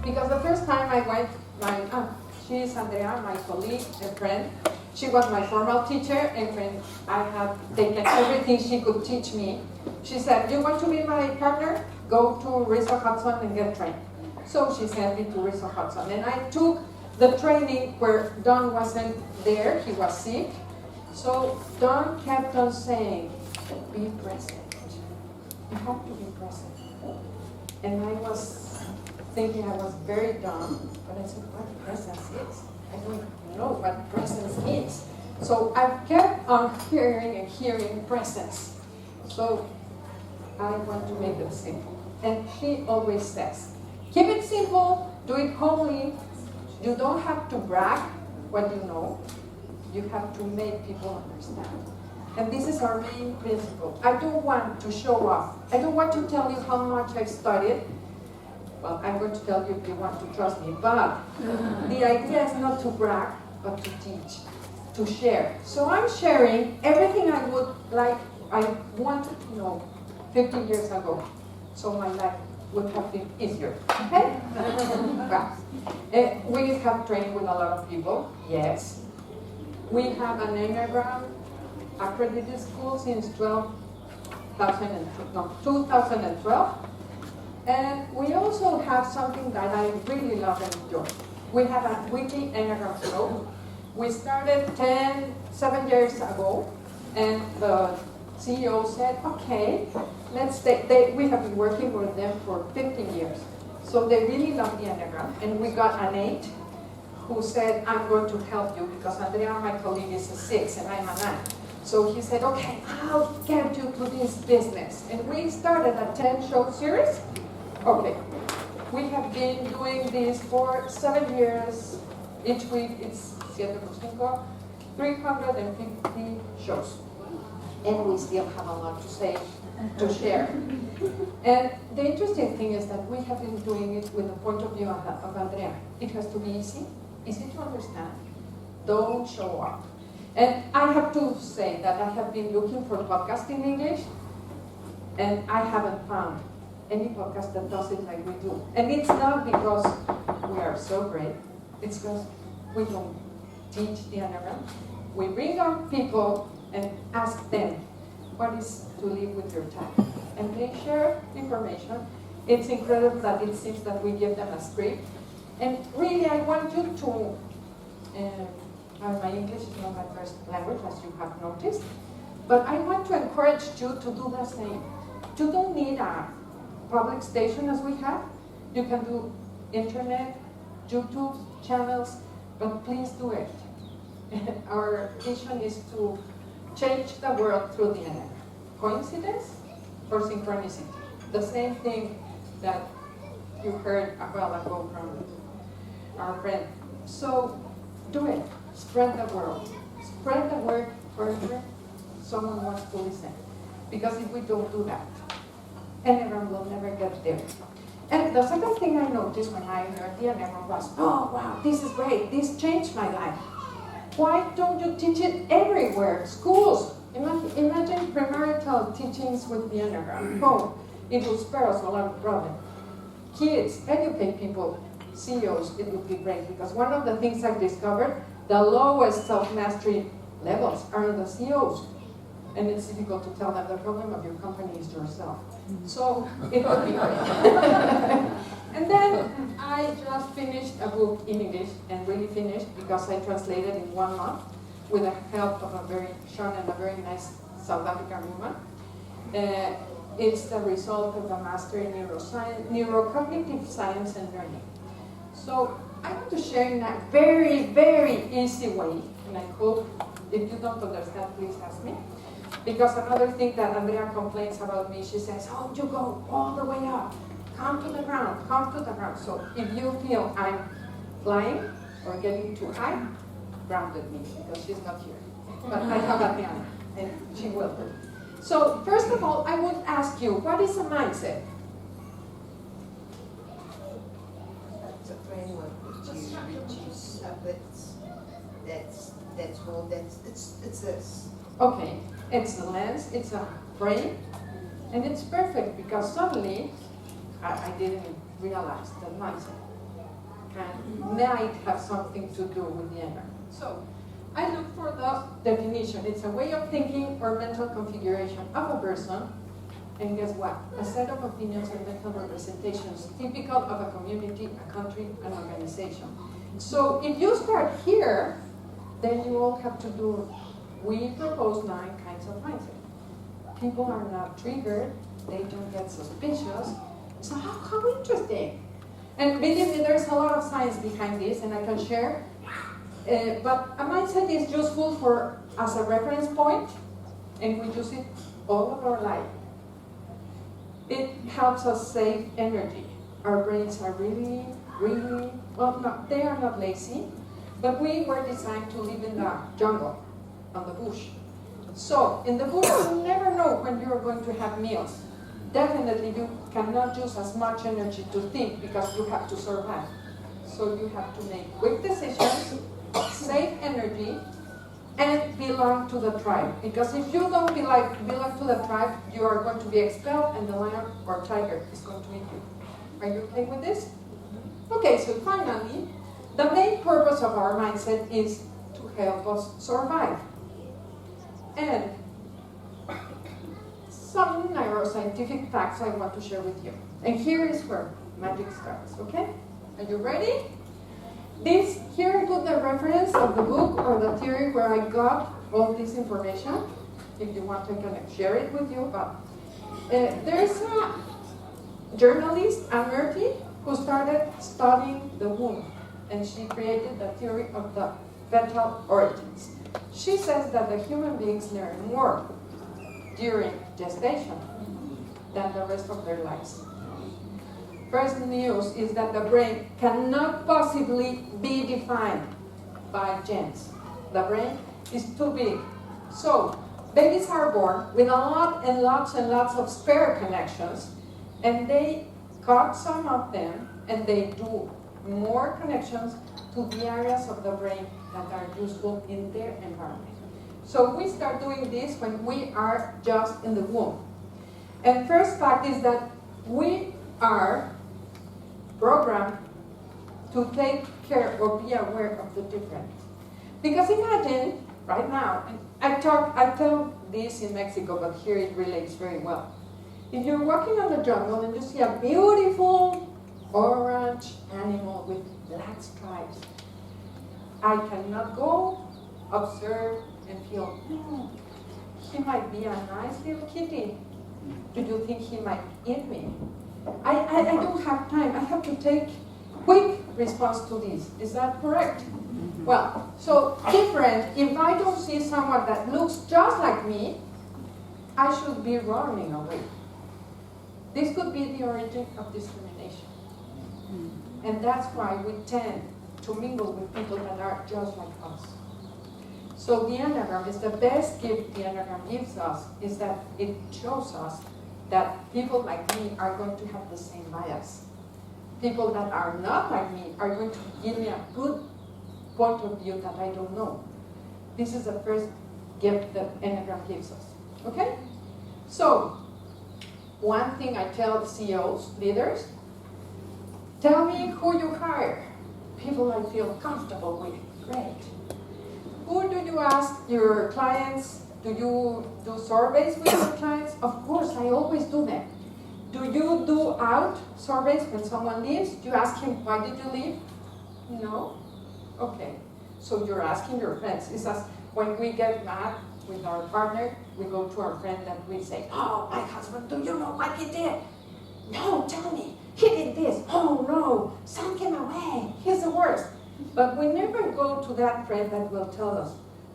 because the first time I went, she is Andrea, my colleague and friend. She was my formal teacher, and when I had taken everything she could teach me, she said, "You want to be my partner? Go to Rizzo Hudson and get trained." So she sent me to Rizzo Hudson, and I took the training where Don wasn't there, he was sick. So Don kept on saying, "Be present. You have to be present." And I was thinking I was very dumb, but I said, "What presence is? I don't know what presence is." So I kept on hearing and hearing presence. So I want to make it simple. And she always says, keep it simple, do it homely. You don't have to brag what you know. You have to make people understand. And this is our main principle. I don't want to show off. I don't want to tell you how much I've studied. Well, I'm going to tell you if you want to trust me. But the idea is not to brag, but to teach, to share. So I'm sharing everything I wanted to know 50 years ago. So my life would have been easier. Okay? Well, we have trained with a lot of people. Yes. We have an Enneagram accredited school since 2012. And we also have something that I really love and enjoy. We have a weekly Enneagram show. We started 7 years ago, and the CEO said, "Okay, we have been working with them for 15 years. So they really love the Enneagram, and we got an 8 who said, "I'm going to help you because Andrea, my colleague, is a 6 and I'm a 9. So he said, "Okay, I'll get you to this business." And we started a 10-show series. Okay, we have been doing this for 7 years. Each week it's 350 shows. And we still have a lot to say, to share. And the interesting thing is that we have been doing it with the point of view of Andrea. It has to be easy to understand. Don't show up. And I have to say that I have been looking for podcasts in English, and I haven't found any podcast that does it like we do. And it's not because we are so great, it's because we don't teach the Enneagram. We bring on people and ask them, what is to live with your type? And they share information. It's incredible that it seems that we give them a script. And really, I want you to, my English is not my first language, as you have noticed, but I want to encourage you to do the same. You don't need a public station as we have. You can do internet, YouTube channels, but please do it. Our vision is to change the world through the Enneagram. Coincidence or synchronicity? The same thing that you heard a while ago from our friend. So do it. Spread the word. Spread the word further. Someone wants to listen. Because if we don't do that, Enneagram will never get there. And the second thing I noticed when I heard the Enneagram was, oh wow, this is great. This changed my life. Why don't you teach it everywhere? Schools. Imagine premarital teachings with the Enneagram. Oh, it will spare us a lot of problems. Kids, educate people, CEOs, it would be great. Because one of the things I've discovered, the lowest self-mastery levels are in the CEOs. And it's difficult to tell them the problem of your company is yourself. So it would be great. And then I just finished a book in English, and really finished because I translated in 1 month with the help of a very nice South African woman. It's the result of a master in neuroscience, neurocognitive science and learning. So I want to share in a very, very easy way, and I hope if you don't understand, please ask me. Because another thing that Andrea complains about me, she says, oh, you go all the way up. Come to the ground, come to the ground. So if you feel I'm flying or getting too high, grounded me, because she's not here. But I have Adriana, and she will do. So first of all, I would ask you, what is a mindset? It's a framework which is it's this. Okay, it's a lens, it's a frame, and it's perfect because suddenly I didn't realize that mindset. might have something to do with the Enneagram. So, I look for the definition. It's a way of thinking or mental configuration of a person. And guess what? A set of opinions and mental representations typical of a community, a country, an organization. So if you start here, then you all have to do, we propose 9 kinds of mindset. People are not triggered, they don't get suspicious. So how interesting. And believe me, there's a lot of science behind this, and I can share. But a mindset is useful as a reference point, and we use it all of our life. It helps us save energy. Our brains are really, they are not lazy, but we were designed to live in the jungle, on the bush. So, in the bush, you never know when you're going to have meals. Definitely, you cannot use as much energy to think because you have to survive. So you have to make quick decisions, save energy, and belong to the tribe. Because if you don't belong to the tribe, you are going to be expelled and the lion or tiger is going to eat you. Are you okay with this? Okay, so finally, the main purpose of our mindset is to help us survive. And some neuroscientific facts I want to share with you. And here is where magic starts, okay? Are you ready? Here I put the reference of the book or the theory where I got all this information. If you want, I can share it with you. But there's a journalist, Anne Murphy, who started studying the womb. And she created the theory of the fetal origins. She says that the human beings learn more during gestation than the rest of their lives. First news is that the brain cannot possibly be defined by genes. The brain is too big. So, babies are born with a lot and lots and lots of spare connections, and they cut some of them, and they do more connections to the areas of the brain that are useful in their environment. So we start doing this when we are just in the womb. And first fact is that we are programmed to take care or be aware of the different. Because imagine, right now, and I tell this in Mexico, but here it relates very well. If you're walking on the jungle and you see a beautiful orange animal with black stripes, I cannot go, observe, and feel, he might be a nice little kitty. Do you think he might eat me? I don't have time. I have to take quick response to this. Is that correct? Well, so different. If I don't see someone that looks just like me, I should be running away. This could be the origin of discrimination. And that's why we tend to mingle with people that are just like us. So the Enneagram is the best gift the Enneagram gives us, is that it shows us that people like me are going to have the same bias. People that are not like me are going to give me a good point of view that I don't know. This is the first gift that Enneagram gives us. Okay? So, one thing I tell CEOs, leaders, tell me who you hire. People I feel comfortable with. Great. Who do you ask your clients? Do you do surveys with your clients? Of course, I always do them. Do you do out surveys when someone leaves? Do you ask him, why did you leave? No? Okay. So you're asking your friends. It's as when we get mad with our partner, we go to our friend and we say, oh, my husband, do you know what he did? No, tell me. He did this. Oh, no. Send him away. He's the worst. But we never go to that friend that will tell us,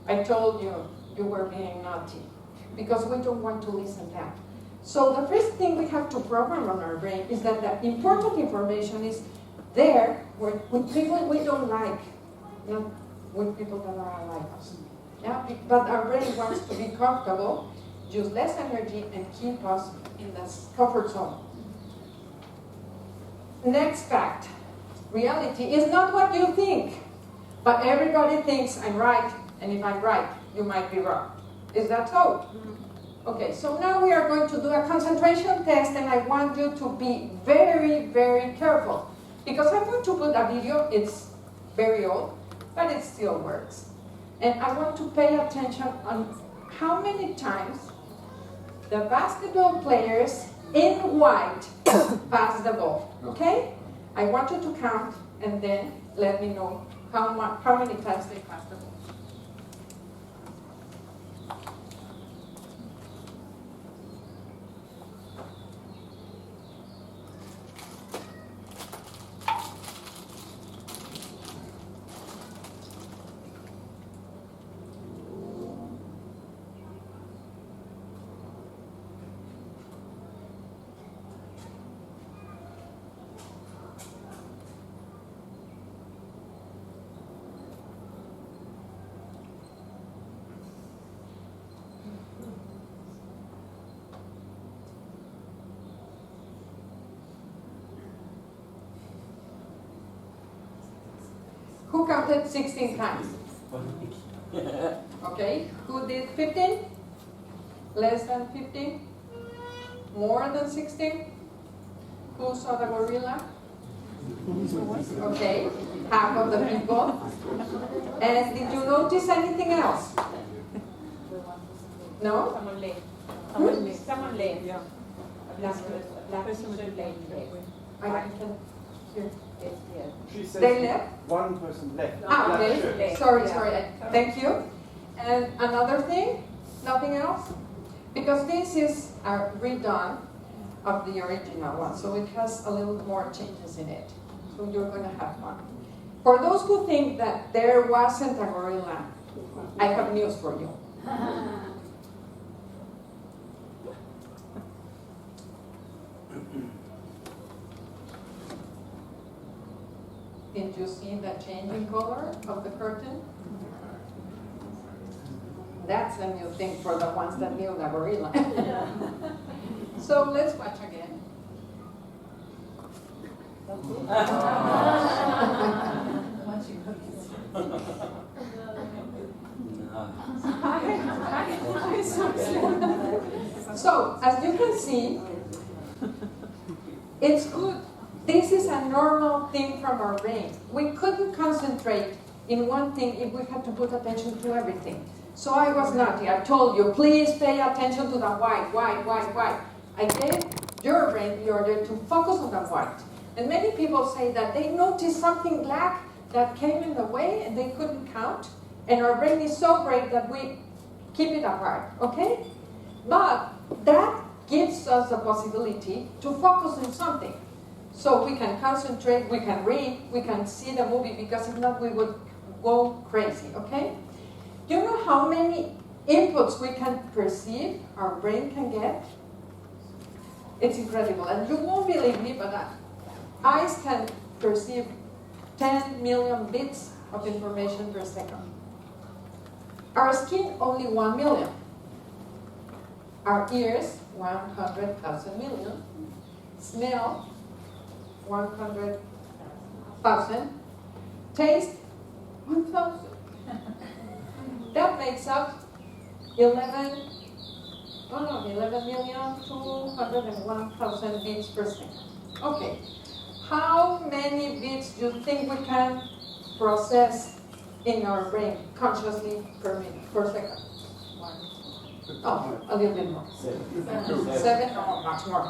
I told you, you were being naughty. Because we don't want to listen to that. So the first thing we have to program on our brain is that the important information is there with people we don't like, not with people that are like us. Yeah? But our brain wants to be comfortable, use less energy, and keep us in the comfort zone. Next fact. Reality is not what you think, but everybody thinks I'm right, and if I'm right, you might be wrong. Is that so? Okay, so now we are going to do a concentration test, and I want you to be very, very careful, because I'm going going to put a video. It's very old, but it still works. And I want to pay attention on how many times the basketball players in white pass the ball. Okay? I want you to count and then let me know how many times they pass the ball. Who counted 16 times? Okay, who did 15? Less than 15? More than 16? Who saw the gorilla? Okay, half of the people. And did you notice anything else? No? Someone late. Someone late. Yeah. Black person late. I can hear. She says They left? one person left. Ah, okay. Left. Sorry. Yeah. Thank you. And another thing, nothing else? Because this is a redone of the original one, so it has a little more changes in it. So you're going to have fun. For those who think that there wasn't a gorilla, I have news for you. Did you see the change in color of the curtain? That's a new thing for the ones that knew the gorilla. So let's watch again. So, as you can see, it's good. This is a normal thing from our brain. We couldn't concentrate in one thing if we had to put attention to everything. So I was naughty. I told you, please pay attention to the white. I gave your brain the order to focus on the white. And many people say that they noticed something black that came in the way and they couldn't count. And our brain is so great that we keep it apart, okay? But that gives us the possibility to focus on something. So we can concentrate, we can read, we can see the movie, because if not we would go crazy, okay? Do you know how many inputs we can perceive, our brain can get? It's incredible, and you won't believe me, but eyes can perceive 10 million bits of information per second. Our skin, only 1 million. Our ears, 100,000 million. Smell, 100,000. Taste, 1,000. That makes up 11,201,000 beats per second. Okay, how many beats do you think we can process in our brain consciously per minute, per second? Oh, a little bit more. 7? Oh, much more.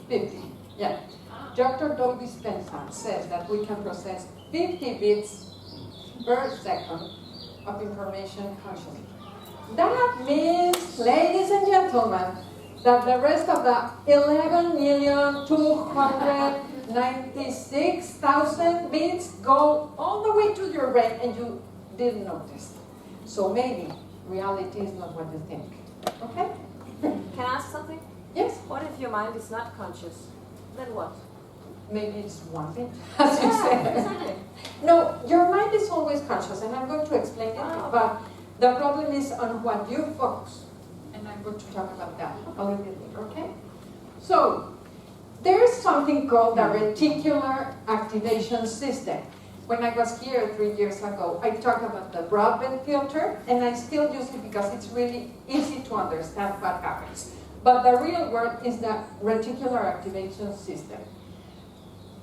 50. Yeah. Dr. Joe Dispenza says that we can process 50 bits per second of information consciously. That means, ladies and gentlemen, that the rest of the 11,296,000 bits go all the way to your brain and you didn't notice. So maybe reality is not what you think. Okay? Can I ask something? Yes? What if your mind is not conscious? Then what? Maybe it's one thing, as you said. Exactly. No, your mind is always conscious, and I'm going to explain it, but the problem is on what you focus. And I'm going to talk about that a little bit later, okay? So, there's something called the reticular activation system. When I was here 3 years ago, I talked about the Broadbent filter, and I still use it because it's really easy to understand what happens. But the real word is the reticular activation system.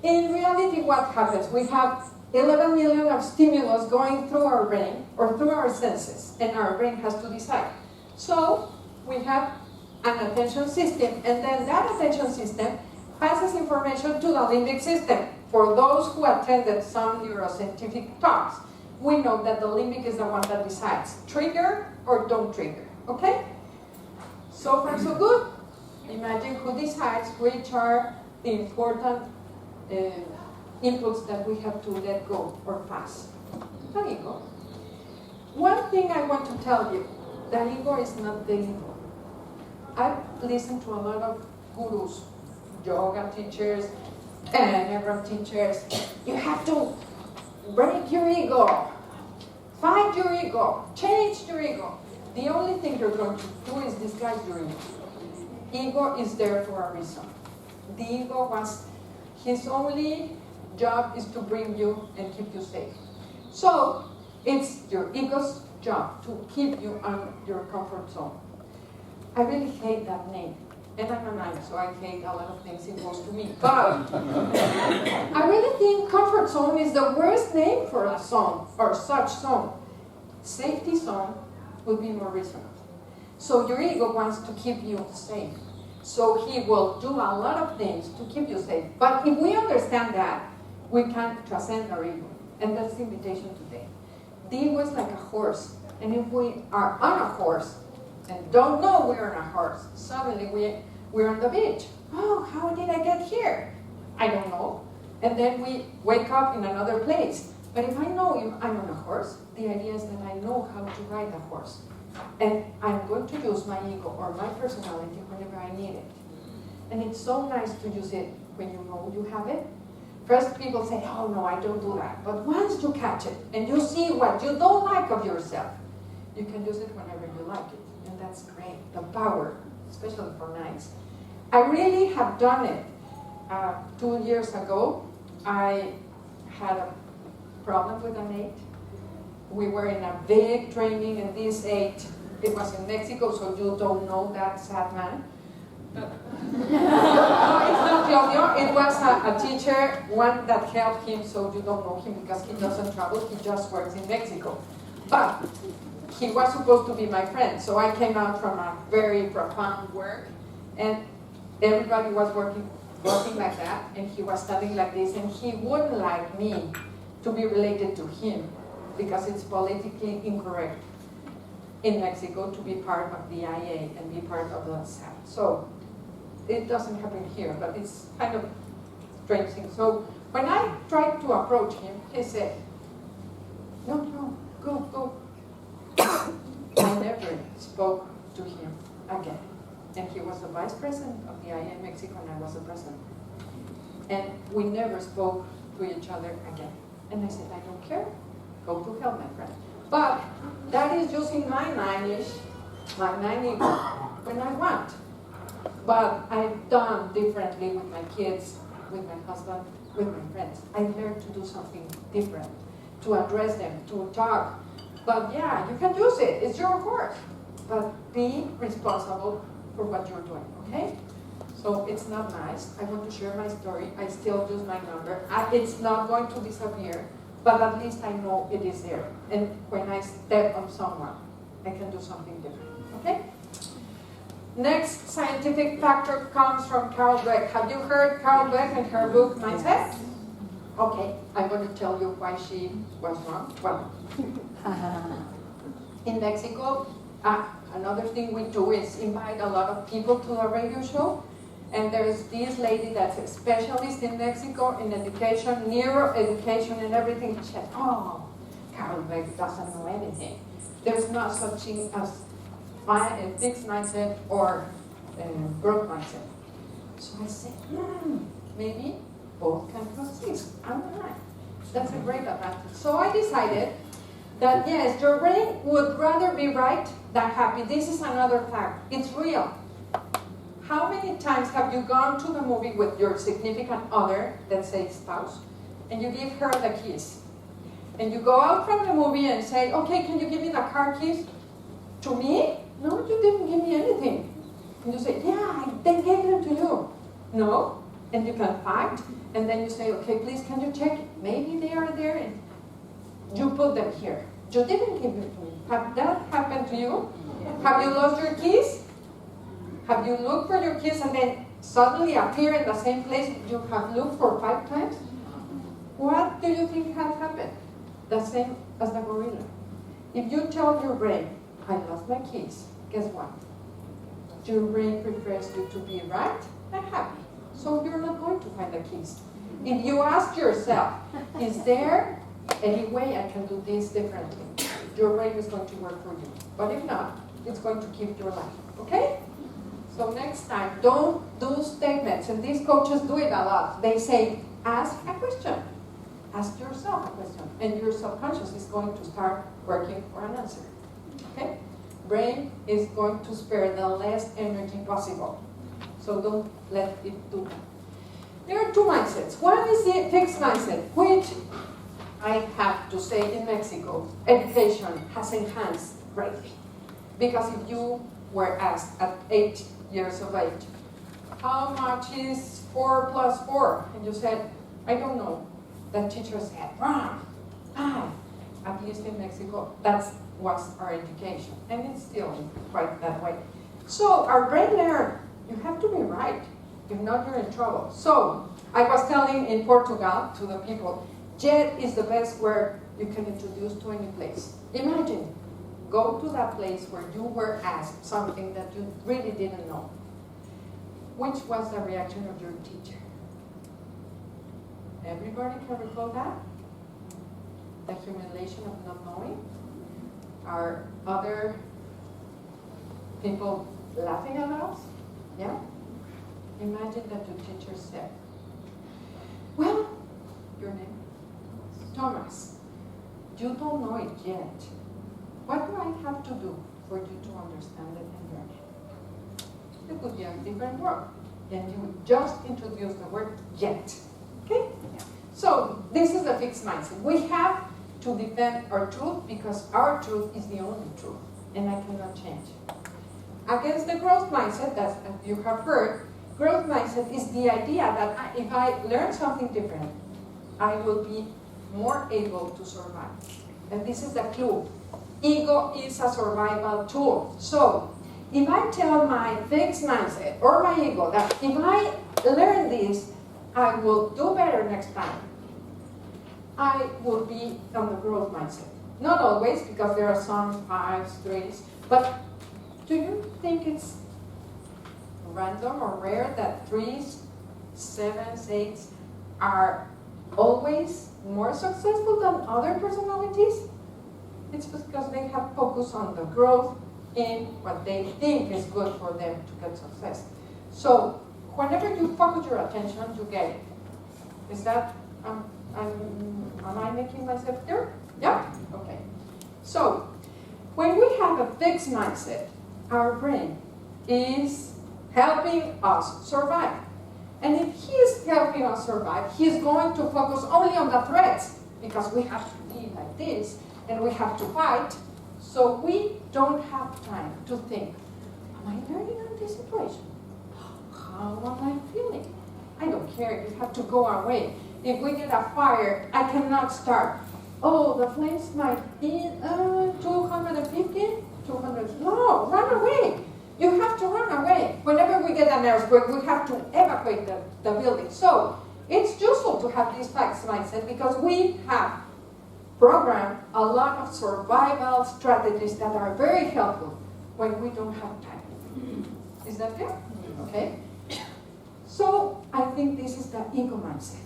In reality, what happens? We have 11 million of stimulus going through our brain or through our senses, and our brain has to decide. So we have an attention system, and then that attention system passes information to the limbic system. For those who attended some neuroscientific talks, we know that the limbic is the one that decides, trigger or don't trigger, okay? So far so good. Imagine who decides which are the important inputs that we have to let go or pass. The ego. One thing I want to tell you, the ego is not the ego. I've listened to a lot of gurus, yoga teachers, Enneagram teachers. You have to break your ego, fight your ego, change your ego. The only thing you're going to do is disguise your ego. Ego is there for a reason. The ego was, his only job is to bring you and keep you safe. So, it's your ego's job to keep you on your comfort zone. I really hate that name. And I'm a nine, so I hate a lot of things imposed to me. But I really think comfort zone is the worst name for a zone or such zone. Safety zone would be more reasonable. So your ego wants to keep you safe. So he will do a lot of things to keep you safe. But if we understand that, we can transcend our ego. And that's the invitation today. The ego is like a horse. And if we are on a horse and don't know we're on a horse, suddenly we're on the beach. Oh, how did I get here? I don't know. And then we wake up in another place. But if I know I'm on a horse, the idea is that I know how to ride the horse. And I'm going to use my ego or my personality whenever I need it. And it's so nice to use it when you know you have it. First people say, oh no, I don't do that. But once you catch it and you see what you don't like of yourself, you can use it whenever you like it. And that's great, the power, especially for nights. I really have done it. 2 years ago, I had a problem with an 8. We were in a big training, and this 8, it was in Mexico, so you don't know that sad man. No, it's not Claudio. It was a teacher, one that helped him, so you don't know him because he doesn't travel, he just works in Mexico. But he was supposed to be my friend, so I came out from a very profound work, and everybody was working like that, and he was standing like this, and he wouldn't like me to be related to him because it's politically incorrect in Mexico to be part of the IA and be part of the SAT. So it doesn't happen here, but it's kind of strange thing. So when I tried to approach him, he said, no, go. I never spoke to him again. And he was the vice president of the IA in Mexico, and I was the president. And we never spoke to each other again. And I said, I don't care. Go to hell, my friend. But that is using my 9-ish, my 9 ego, when I want. But I've done differently with my kids, with my husband, with my friends. I learned to do something different, to address them, to talk. But yeah, you can use it. It's your horse. But be responsible for what you're doing, okay? So it's not nice. I want to share my story. I still use my number. It's not going to disappear, but at least I know it is there. And when I step on someone, I can do something different, okay? Next scientific factor comes from Carol Dweck. Have you heard Carol Dweck and her book, Mindset? Okay, I'm going to tell you why she was wrong. Well, in Mexico, another thing we do is invite a lot of people to the radio show. And there's this lady that's a specialist in Mexico in education, neuroeducation and everything. She said, oh, Carol Dweck doesn't know anything. There's no such thing as a fixed mindset or growth mindset. So I said, maybe both can coexist. I'm right. That's a great advantage. So I decided that yes, your brain would rather be right than happy. This is another fact. It's real. How many times have you gone to the movie with your significant other, let's say spouse, and you give her the keys? And you go out from the movie and say, okay, can you give me the car keys? To me? No, you didn't give me anything. And you say, yeah, I then gave them to you. No, and you can fight, and then you say, okay, please can you check? Maybe they are there, and you put them here. You didn't give it to me. Have that happened to you? Have you lost your keys? Have you looked for your keys and then suddenly appear in the same place you have looked for 5 times? What do you think has happened? The same as the gorilla. If you tell your brain, I lost my keys, guess what? Your brain prefers you to be right and happy. So you're not going to find the keys. If you ask yourself, is there any way I can do this differently? Your brain is going to work for you. But if not, it's going to keep your life. Okay? So next time, don't do statements. And these coaches do it a lot. They say, ask a question. Ask yourself a question. And your subconscious is going to start working for an answer. Okay? Brain is going to spare the less energy possible. So don't let it do that. There are 2 mindsets. One is the fixed mindset, which I have to say in Mexico, education has enhanced greatly. Because if you were asked at 8 years of age, how much is 4 plus 4? And you said, I don't know. The teacher said, wrong. 5. At least in Mexico, that was our education. And it's still quite that way. So our brain learned, you have to be right. If not, you're in trouble. So I was telling in Portugal to the people, jet is the best word you can introduce to any place. Imagine, go to that place where you were asked something that you really didn't know. Which was the reaction of your teacher? Everybody can recall that? The humiliation of not knowing? Are other people laughing at us? Yeah? Imagine that your teacher said, well, your name? Thomas, you don't know it yet. What do I have to do for you to understand it and learn it? It would be a different word. And you just introduce the word yet. Okay? So this is the fixed mindset. We have to defend our truth because our truth is the only truth. And I cannot change. Against the growth mindset, as you have heard, growth mindset is the idea that if I learn something different, I will be more able to survive. And this is the clue. Ego is a survival tool. So, if I tell my fixed mindset or my ego that if I learn this, I will do better next time, I will be on the growth mindset. Not always, because there are some 5s, 3s, but do you think it's random or rare that 3s, 7s, 8s are always more successful than other personalities? It's because they have focused on the growth in what they think is good for them to get success. So, whenever you focus your attention, you get it. Is that, am I making myself clear? Yeah? Okay. So, when we have a fixed mindset, our brain is helping us survive. And if he is helping us survive, he is going to focus only on the threats, because we have to be like this, and we have to fight, so we don't have time to think, am I learning on this situation? How am I feeling? I don't care, you have to go away. If we get a fire, I cannot start. Oh, the flames might be 250, 200, no, run away. You have to run away. Whenever we get an earthquake, we have to evacuate the building. So, it's useful to have this fixed mindset because we have programmed a lot of survival strategies that are very helpful when we don't have time. Is that clear? Okay. So, I think this is the ego mindset.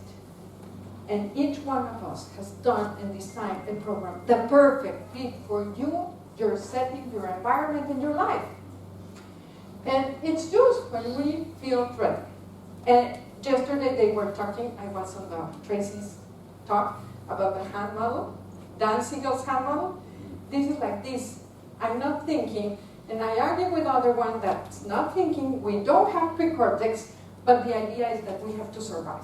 And each one of us has done and designed a program, the perfect fit for you, your setting, your environment, and your life. And it's used when we feel threatened. And yesterday they were talking, I was on the Tracy's talk about the hand model, Dan Siegel's hand model. This is like this. I'm not thinking, and I argue with other one that's not thinking. We don't have precortex, but the idea is that we have to survive.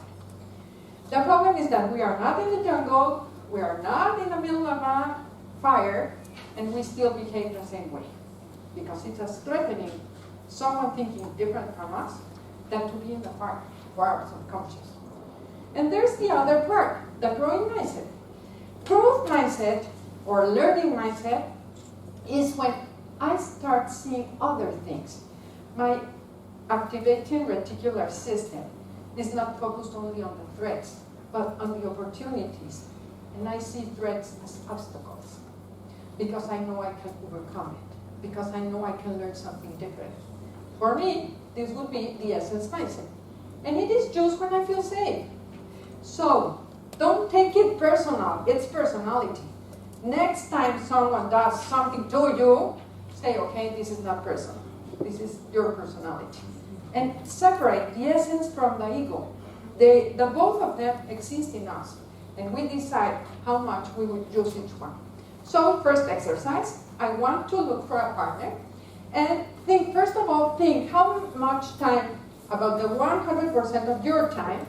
The problem is that we are not in the jungle, we are not in the middle of a fire, and we still behave the same way. Because it's as threatening someone thinking different from us than to be in the fire. 4 hours unconscious. And there's the other part, the growing mindset. Growth mindset or learning mindset is when I start seeing other things. My activating reticular system is not focused only on the threats, but on the opportunities. And I see threats as obstacles because I know I can overcome it, because I know I can learn something different. For me, this would be the essence mindset. And it is just when I feel safe. So, don't take it personal, it's personality. Next time someone does something to you, say, okay, this is not personal. This is your personality. And separate the essence from the ego. The both of them exist in us. And we decide how much we would use each one. So, first exercise, I want to look for a partner. And think, first of all, think how much time, about the 100% of your time,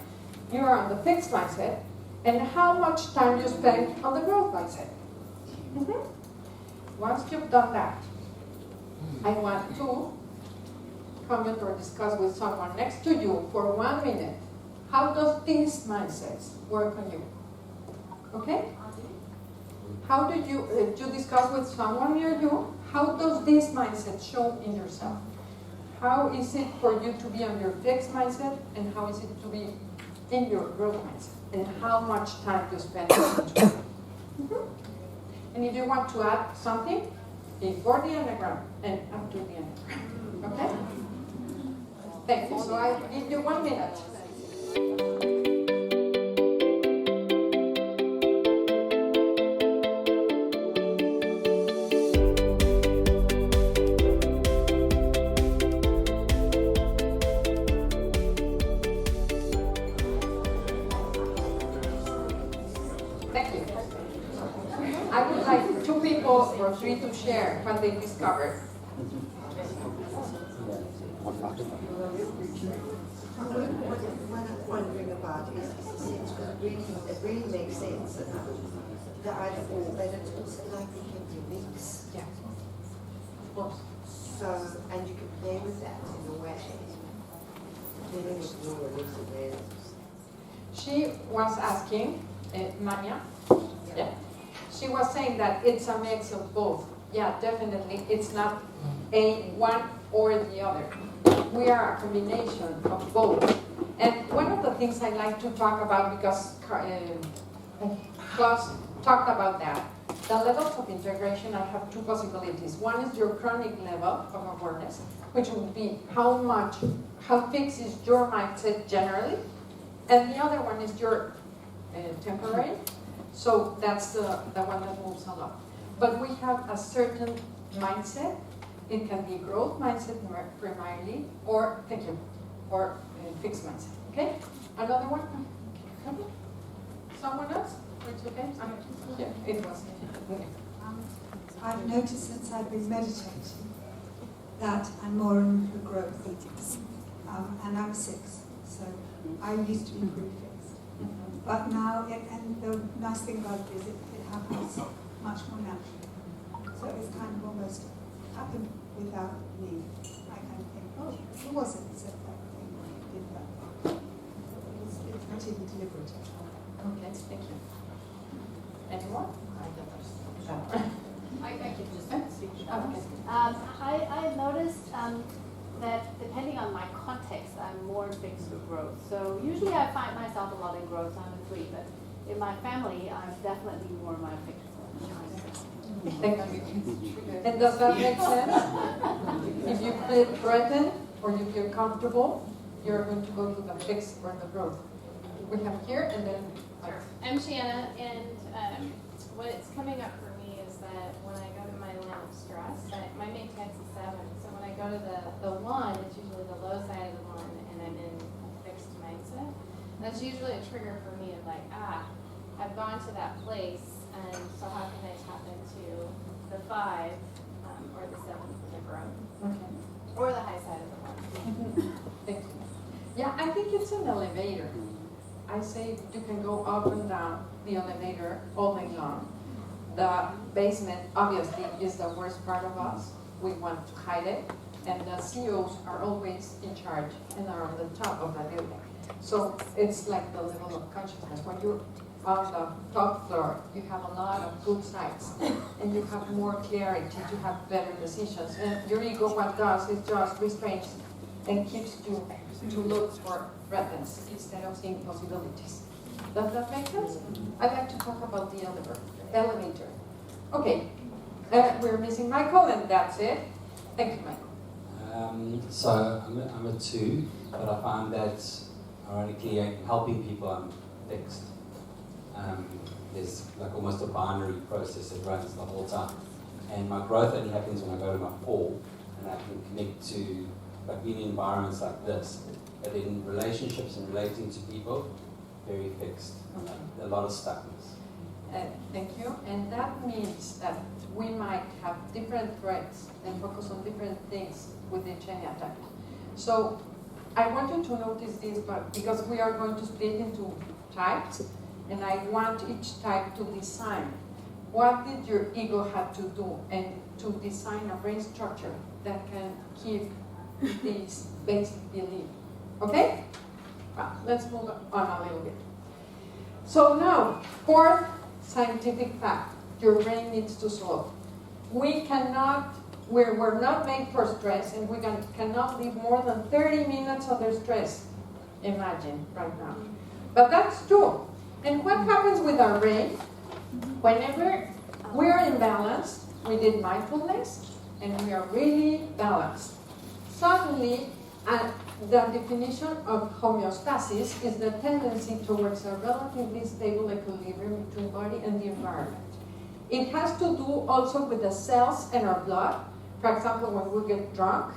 you are on the fixed mindset, and how much time you spend on the growth mindset. Once you've done that, I want to comment or discuss with someone next to you for 1 minute. How does these mindsets work on you? Okay? How do you discuss with someone near you? How does this mindset show in yourself? How is it for you to be on your fixed mindset, and how is it to be in your growth mindset? And how much time you spend on each one? And if you want to add something, before the Enneagram and after the Enneagram. Okay? Thank you. So I give you 1 minute. Thank you. I would like 2 people or 3 to share what they discovered. What I'm wondering about is sense, because it really makes sense that either or, but it's also like they can be mix. Yeah. Of course. So, and you can play with that in a way. Dealing with more or less awareness. She was asking, Maya, yeah. She was saying that it's a mix of both. Yeah, definitely. It's not a one or the other. We are a combination of both. And one of the things I like to talk about, because Klaus talked about that, the levels of integration, I have 2 possibilities. One is your chronic level of awareness, which would be how fixed is your mindset generally, and the other one is your temporary. So that's the one that moves a lot. But we have a certain mindset. It can be growth mindset primarily, or fixed mindset. Okay? Another one? Someone else? It's okay? Yeah, it was. I've noticed since I've been meditating that I'm more in the growth. And I'm 6, so I used to be pretty fixed. But now, and the nice thing about it is it happens much more naturally. So it's kind of almost happened without me. I kind of think, oh, it wasn't said that thing, did that. It's not even deliberate. Okay, thank you. Anyone? I can just speak to that. Okay. I noticed that depending on my context, I'm more fixed with growth. So usually I find myself a lot in growth, I'm a 3, but in my family, I'm definitely more my fixed growth. Thank you. And does that make sense? If you feel threatened or you feel comfortable, you're going to go to the fixed or the growth. We have here and then. Sure. I'm Shanna, and what's coming up for me is that when I go to my line of stress, my matrix is 7. So when I go to the 1, it's usually the low side of the 1, and I'm in a fixed mindset. That's usually a trigger for me of like, I've gone to that place, and so how can I tap into the 5 or the 7 for the growth, Okay. or the high side of the 1. Thank you. Yeah, I think it's an elevator. I say you can go up and down the elevator all day long. The basement, obviously, is the worst part of us. We want to hide it. And the CEOs are always in charge and are on the top of the building. So it's like the level of consciousness. When you're on the top floor, you have a lot of good sides, and you have more clarity, you have better decisions. And your ego, what does is just restrains and keeps you to look for threats instead of seeing possibilities. Does that make sense? I'd like to talk about the elevator. Okay, we're missing Michael, and that's it. Thank you, Michael. So I'm a 2, but I find that ironically helping people I'm fixed. There's like almost a binary process that runs the whole time. And my growth only happens when I go to my 4 and I can connect to like being in environments like this. But in relationships and relating to people, very fixed. A lot of stuckness. Thank you. And that means that we might have different threats and focus on different things with each Enneatype. So I want you to notice this, but because we are going to split into types, and I want each type to design what did your ego have to do and to design a brain structure that can keep this basic belief. Okay? Well, let's move on a little bit. So now, 4th scientific fact your brain needs to solve. We're not made for stress, and we cannot live more than 30 minutes under stress. Imagine right now. But that's true. And what happens with our brain? Whenever we're in balance, we did mindfulness, and we are really balanced. Suddenly, the definition of homeostasis is the tendency towards a relatively stable equilibrium between body and the environment. It has to do also with the cells in our blood. For example, when we get drunk,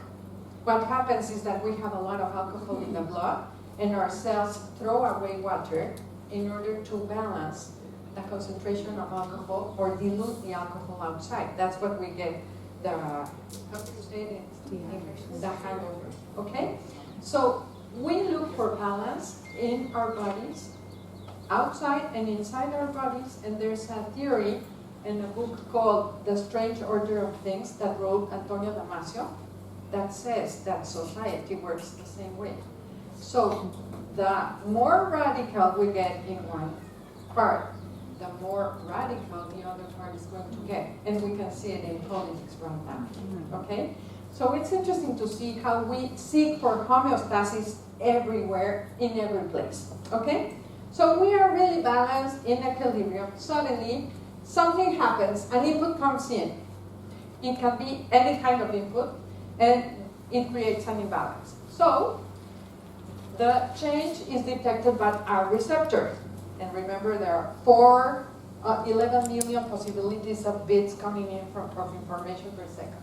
what happens is that we have a lot of alcohol in the blood, and our cells throw away water in order to balance the concentration of alcohol or dilute the alcohol outside. That's what we get the, how do you say it? The hangover, okay? So we look for balance in our bodies, outside and inside our bodies, and there's a theory in a book called The Strange Order of Things that wrote Antonio Damasio that says that society works the same way. So the more radical we get in one part, the more radical the other part is going to get. And we can see it in politics right now, okay? So it's interesting to see how we seek for homeostasis everywhere, in every place, okay? So we are really balanced in equilibrium. Suddenly, something happens, an input comes in. It can be any kind of input, and it creates an imbalance. So the change is detected by our receptor. And remember, there are 11 million possibilities of bits coming in of information per second.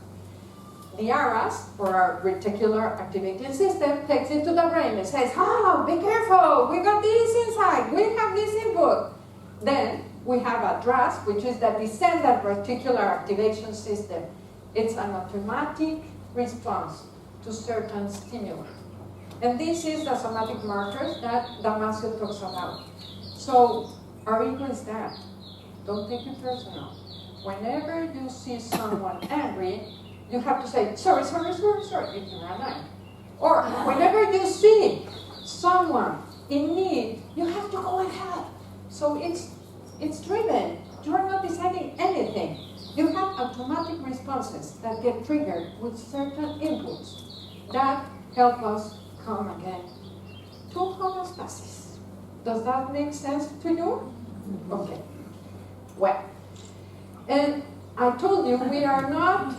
The ARAS, or our reticular activating system, takes it to the brain and says, oh, be careful, we got this inside, we have this input. Then we have a DRAS, which is the descendant reticular activation system. It's an automatic response to certain stimuli. And this is the somatic markers that Damasio talks about. So our ego is that. Don't take it personal. Whenever you see someone angry, you have to say, sorry, if you're not. Or whenever you see someone in need, you have to go and help. So it's driven. You are not deciding anything. You have automatic responses that get triggered with certain inputs that help us come again to homeostasis. Does that make sense to you? Okay. Well, and I told you we are not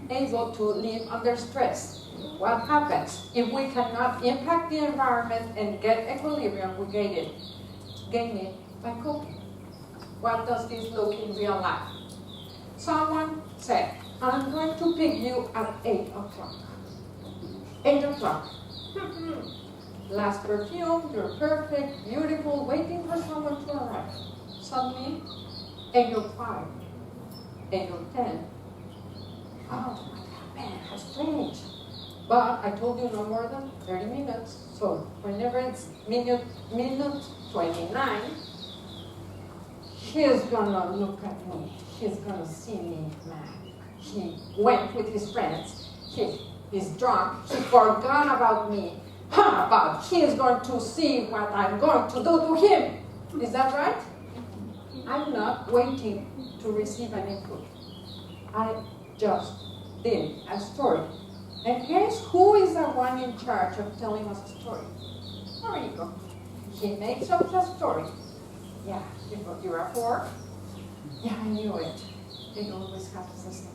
able to live under stress. What happens? If we cannot impact the environment and get equilibrium, we gain it by coping. What does this look in real life? Someone said, I'm going to pick you at 8 o'clock. 8 o'clock. Last perfume, you're perfect, beautiful, waiting for someone to arrive. Suddenly, 8:05, 8:10. Oh my God, man, how strange. But I told you no more than 30 minutes. So whenever it's minute 29, he's gonna look at me. He's gonna see me mad. He went with his friends. He's drunk. He forgot about me. But he is going to see what I'm going to do to him. Is that right? I'm not waiting to receive an input. I just did a story. And guess who is the one in charge of telling us a story? Our ego. He makes up the story. Yeah, you're a 4. Yeah, I knew it. It always happens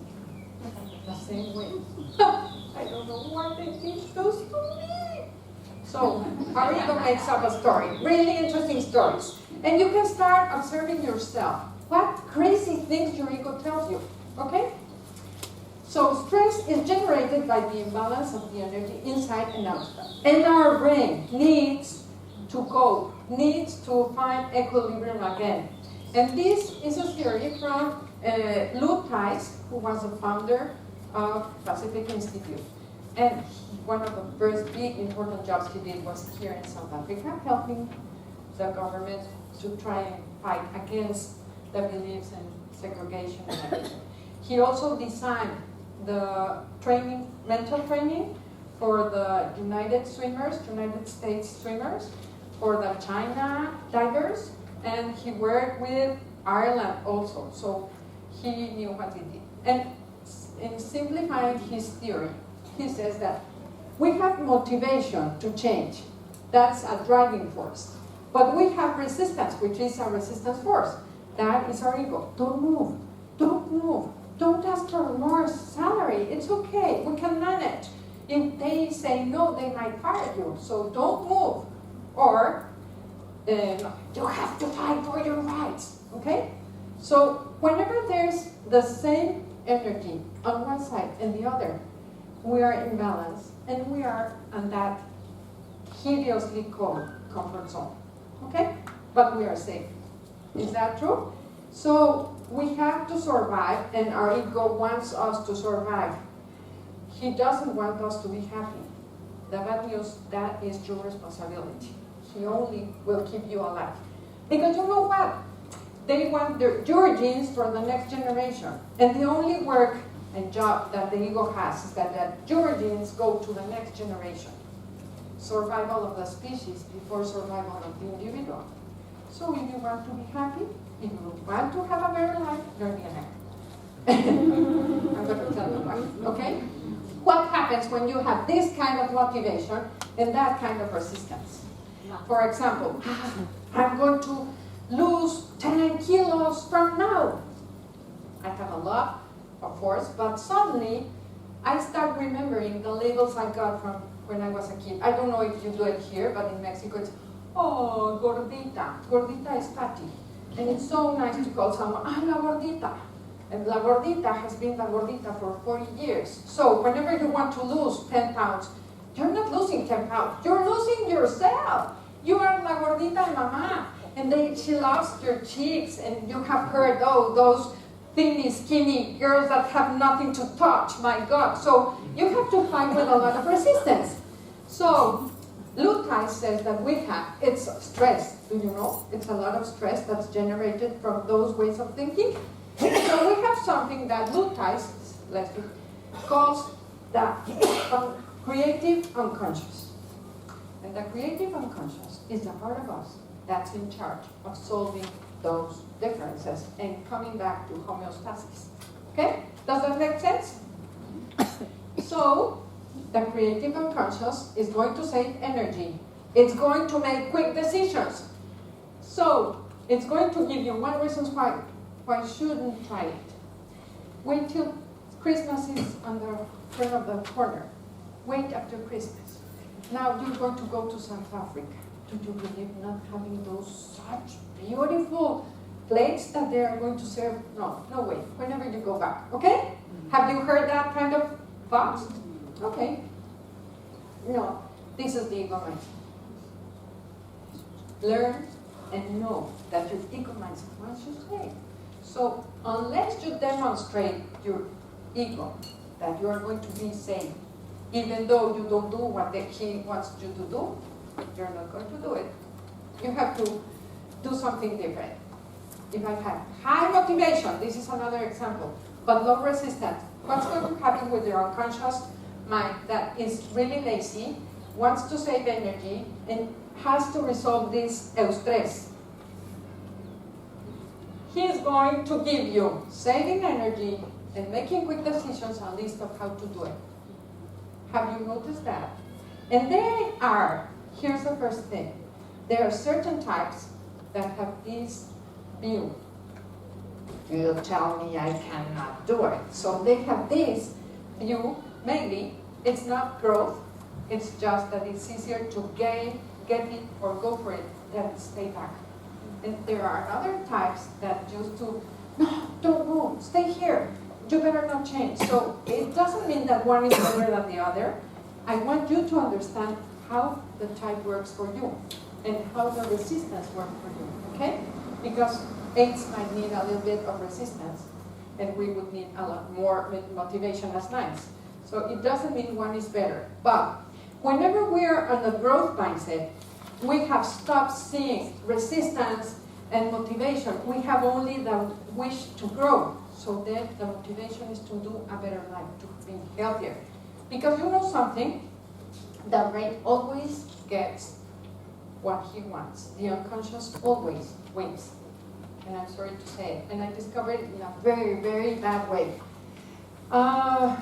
the same way. I don't know why they teach those to me. So, our ego makes up a story. Really interesting stories. And you can start observing yourself. What crazy things your ego tells you. Okay? So stress is generated by the imbalance of the energy inside and outside. And our brain needs to cope, needs to find equilibrium again. And this is a theory from Lou Tice, who was the founder of Pacific Institute. And one of the first big important jobs he did was here in South Africa, helping the government to try and fight against the beliefs and segregation and everything. He also designed the training, mental training for the United States swimmers, for the China divers, and he worked with Ireland also, so he knew what he did. And in simplifying his theory, he says that we have motivation to change. That's a driving force. But we have resistance, which is a resistance force. That is our ego. Don't move. Don't move. Don't ask for more salary. It's okay. We can manage. If they say no, they might fire you. So don't move. Or you have to fight for your rights. Okay? So whenever there's the same energy on one side and the other, we are in balance. And we are on that hideously cold comfort zone. Okay? But we are safe. Is that true? So we have to survive, and our ego wants us to survive. He doesn't want us to be happy. The bad news, that is your responsibility. He only will keep you alive. Because you know what? They want your genes for the next generation. And the only work and job that the ego has is that your genes go to the next generation. Survival of the species before survival of the individual. So if you want to be happy, if you want to have a better life, you're the I'm going to tell you why, okay? What happens when you have this kind of motivation and that kind of resistance? For example, I'm going to lose 10 kilos from now. I have a lot, of course, but suddenly I start remembering the labels I got from when I was a kid. I don't know if you do it here, but in Mexico it's, oh, gordita. Gordita is fatty. And it's so nice to call someone, ah, la gordita. And la gordita has been la gordita for 40 years. So whenever you want to lose 10 pounds, you're not losing 10 pounds. You're losing yourself. You are la gordita de mama. And she loves your cheeks. And you have heard, oh, those thinny, skinny girls that have nothing to touch. My God. So you have to fight with a lot of resistance. So Lou Tice says that we have, it's stress, do you know? It's a lot of stress that's generated from those ways of thinking. So we have something that Lou Tice calls the creative unconscious. And the creative unconscious is the part of us that's in charge of solving those differences and coming back to homeostasis. Okay? Does that make sense? So, the creative unconscious is going to save energy. It's going to make quick decisions. So, it's going to give you one reason why you shouldn't try it. Wait till Christmas is on the front of the corner. Wait after Christmas. Now you're going to go to South Africa. Do you believe not having those such beautiful plates that they are going to serve? No, no way. Whenever you go back, okay? Have you heard that kind of thoughts? Okay. No, this is the ego mind. Learn and know that your ego mind wants you to say. So unless you demonstrate your ego that you are going to be safe, even though you don't do what he wants you to do, you're not going to do it. You have to do something different. If I have high motivation, this is another example, but low resistance, what's going to happen with your unconscious mind that is really lazy wants to save energy and has to resolve this eustress. He is going to give you saving energy and making quick decisions a list of how to do it. Have you noticed that? And here's the first thing. There are certain types that have this view. You tell me I cannot do it. So they have this view, mainly, it's not growth, it's just that it's easier to get it or go for it than stay back. And there are other types that used to, no, don't move, stay here. You better not change. So it doesn't mean that one is better than the other. I want you to understand how the type works for you and how the resistance works for you, okay? Because 8s might need a little bit of resistance and we would need a lot more motivation as 9s. So it doesn't mean one is better. But whenever we are on the growth mindset, we have stopped seeing resistance and motivation. We have only the wish to grow. So then the motivation is to do a better life, to be healthier. Because you know something, the brain always gets what he wants. The unconscious always wins. And I'm sorry to say it. And I discovered it in a very, very bad way. A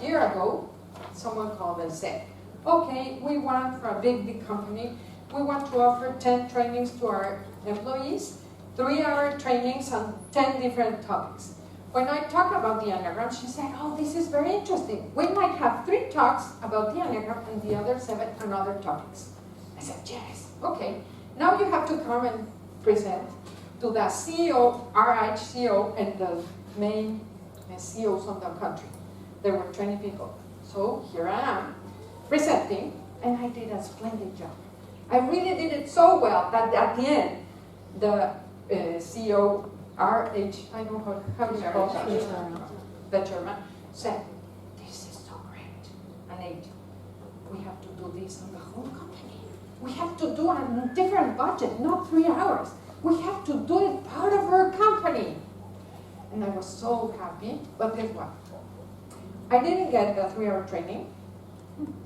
year ago, someone called and said, okay, we want, for a big company, we want to offer 10 trainings to our employees, 3-hour trainings on 10 different topics. When I talk about the Enneagram, she said, oh, this is very interesting. We might have 3 talks about the Enneagram and the other 7 on other topics. I said, yes, okay. Now you have to come and present to the CEO, RH CEO, and the main CEOs of the country. There were 20 people. So here I am, presenting, and I did a splendid job. I really did it so well that at the end, the CEO, RH, I don't know how you call it, the German, said, this is so great. And 8, we have to do this on the whole company. We have to do a different budget, not 3 hours. We have to do it part of our company. And I was so happy, but guess what? I didn't get the 3-hour training,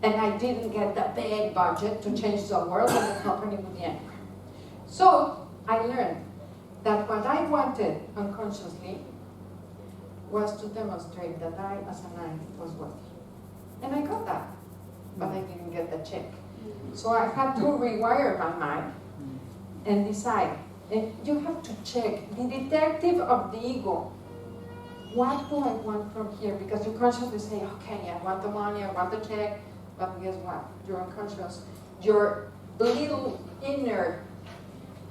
and I didn't get the big budget to change the world and the company with the Enneagram. So I learned that what I wanted unconsciously was to demonstrate that I, as a 9, was worthy. And I got that, but I didn't get the check. So I had to rewire my mind and decide. And you have to check the detective of the ego. What do I want from here? Because you consciously say, okay, I want the money, I want the check, but guess what? You're unconscious. Your little inner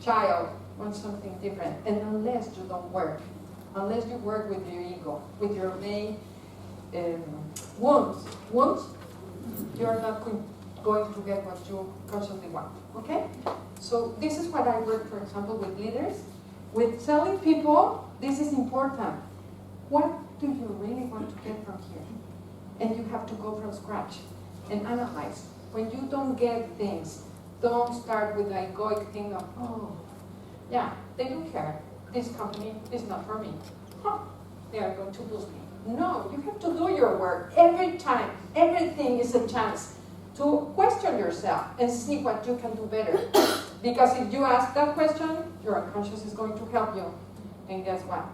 child wants something different. And unless you don't work, unless you work with your ego, with your main wounds, you're not going to get what you consciously want, okay? So this is what I work, for example, with leaders. With telling people, this is important. What do you really want to get from here? And you have to go from scratch and analyze. When you don't get things, don't start with the egoic thing of, oh, yeah, they don't care. This company is not for me. Huh, they are going to lose me. No, you have to do your work every time. Everything is a chance to question yourself and see what you can do better. Because if you ask that question, your unconscious is going to help you. And guess what?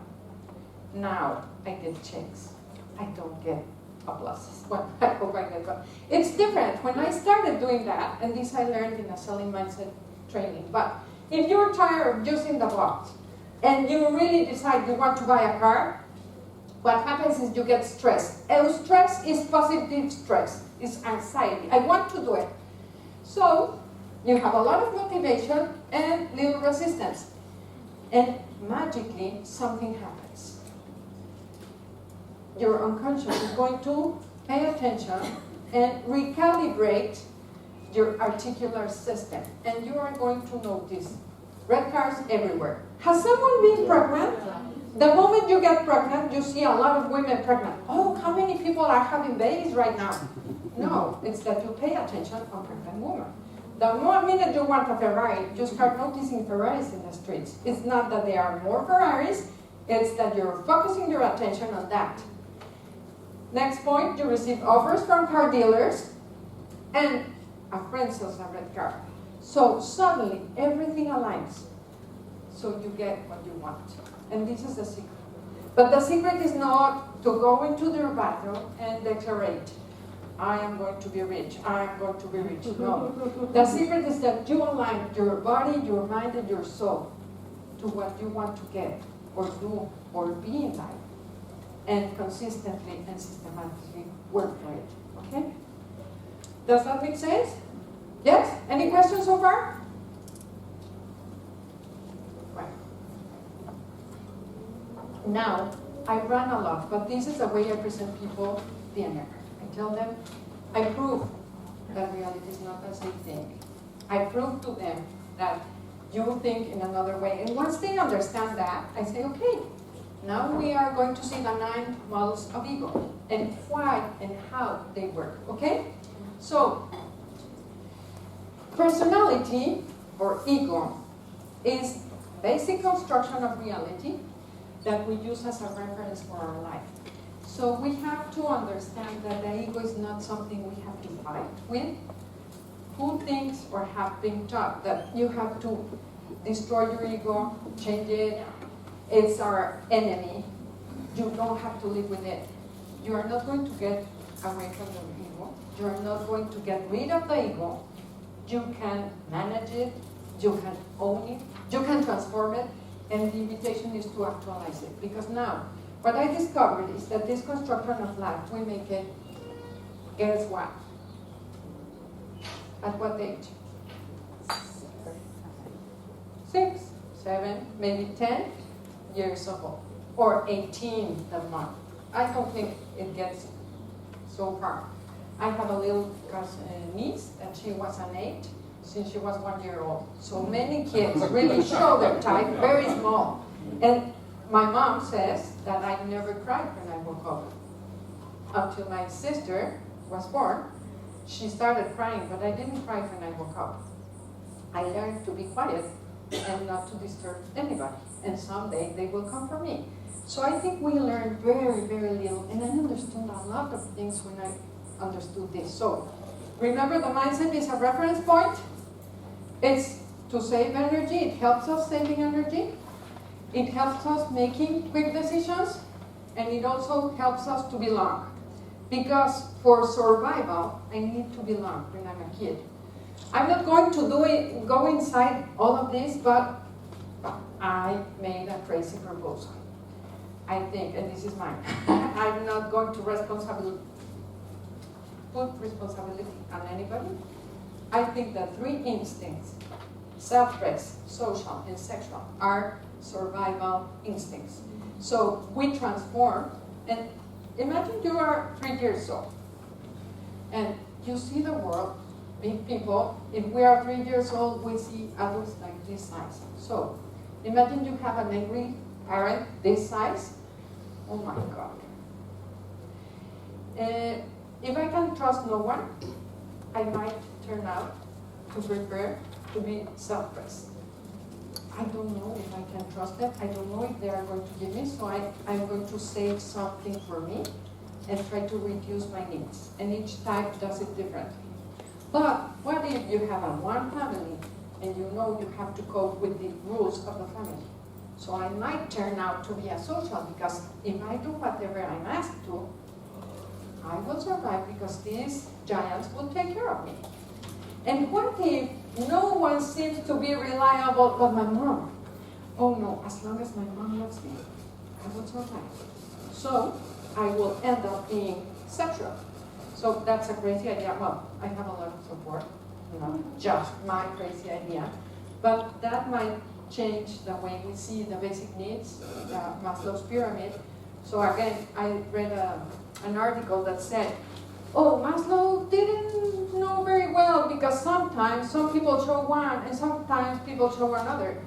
Now I get checks. I don't get applauses. Well, I hope I get one. It's different. When I started doing that, and this I learned in a selling mindset training, but if you're tired of using the box and you really decide you want to buy a car, what happens is you get stressed. Stress is positive stress. It's anxiety. I want to do it. So you have a lot of motivation and little resistance. And magically, something happens. Your unconscious is going to pay attention and recalibrate your articular system. And you are going to notice red cars everywhere. Has someone been pregnant? The moment you get pregnant, you see a lot of women pregnant. Oh, how many people are having babies right now? No, it's that you pay attention on pregnant women. The minute you want a Ferrari, you start noticing Ferraris in the streets. It's not that there are more Ferraris, it's that you're focusing your attention on that. Next point, you receive offers from car dealers, and a friend sells a red car. So suddenly everything aligns. So you get what you want. And this is the secret. But the secret is not to go into their bathroom and declarate, I am going to be rich, I am going to be rich. No. The secret is that you align your body, your mind, and your soul to what you want to get or do or be in life. And consistently and systematically work for it. Okay? Does that make sense? Yes? Any questions so far? Right. Now, I run a lot, but this is the way I present people the Enneagram. I tell them, I prove that reality is not as they think. I prove to them that you think in another way. And once they understand that, I say, okay, now we are going to see the 9 models of ego and why and how they work, okay? So, personality or ego is basic construction of reality that we use as a reference for our life. So we have to understand that the ego is not something we have to fight with. Who thinks or have been taught that you have to destroy your ego, change it, it's our enemy, you don't have to live with it. You are not going to get away from your ego. You are not going to get rid of the ego. You can manage it, you can own it, you can transform it, and the invitation is to actualize it. Because now, what I discovered is that this construction of life, we make it, guess what? At what age? 6, 7, maybe 10 years old, or 18 the month. I don't think it gets so far. I have a little niece that she was an 8 since she was 1 year old. So many kids really show their type very small. And my mom says that I never cried when I woke up. Until my sister was born, she started crying, but I didn't cry when I woke up. I learned to be quiet and not to disturb anybody. And someday they will come for me. So I think we learned very, very little. And I understood a lot of things when I understood this. So remember, the mindset is a reference point. It's to save energy. It helps us saving energy. It helps us making quick decisions. And it also helps us to belong. Because for survival, I need to belong when I'm a kid. I'm not going to go inside all of this, but I made a crazy proposal. I think, and this is mine, I'm not going to put responsibility on anybody. I think that 3 instincts, self-rest, social, and sexual, are survival instincts. So we transform, and imagine you are 3 years old, and you see the world, big people. If we are 3 years old, we see adults like this size. So imagine you have an angry parent this size. Oh my God. If I can trust no one, I might turn out to prepare to be self-rest. I don't know if I can trust them. I don't know if they are going to give me, so I'm going to save something for me and try to reduce my needs. And each type does it differently. But what if you have one family and you know you have to cope with the rules of the family? So I might turn out to be asocial, because if I do whatever I'm asked to, I will survive because these giants will take care of me. And what if no one seems to be reliable but my mom? Oh no, as long as my mom loves me, I will survive. So I will end up being sexual. So that's a crazy idea. Well, I have a lot of support, not just my crazy idea, but that might change the way we see the basic needs, Maslow's pyramid. So again, I read an article that said, oh, Maslow didn't know very well because sometimes some people show one and sometimes people show another.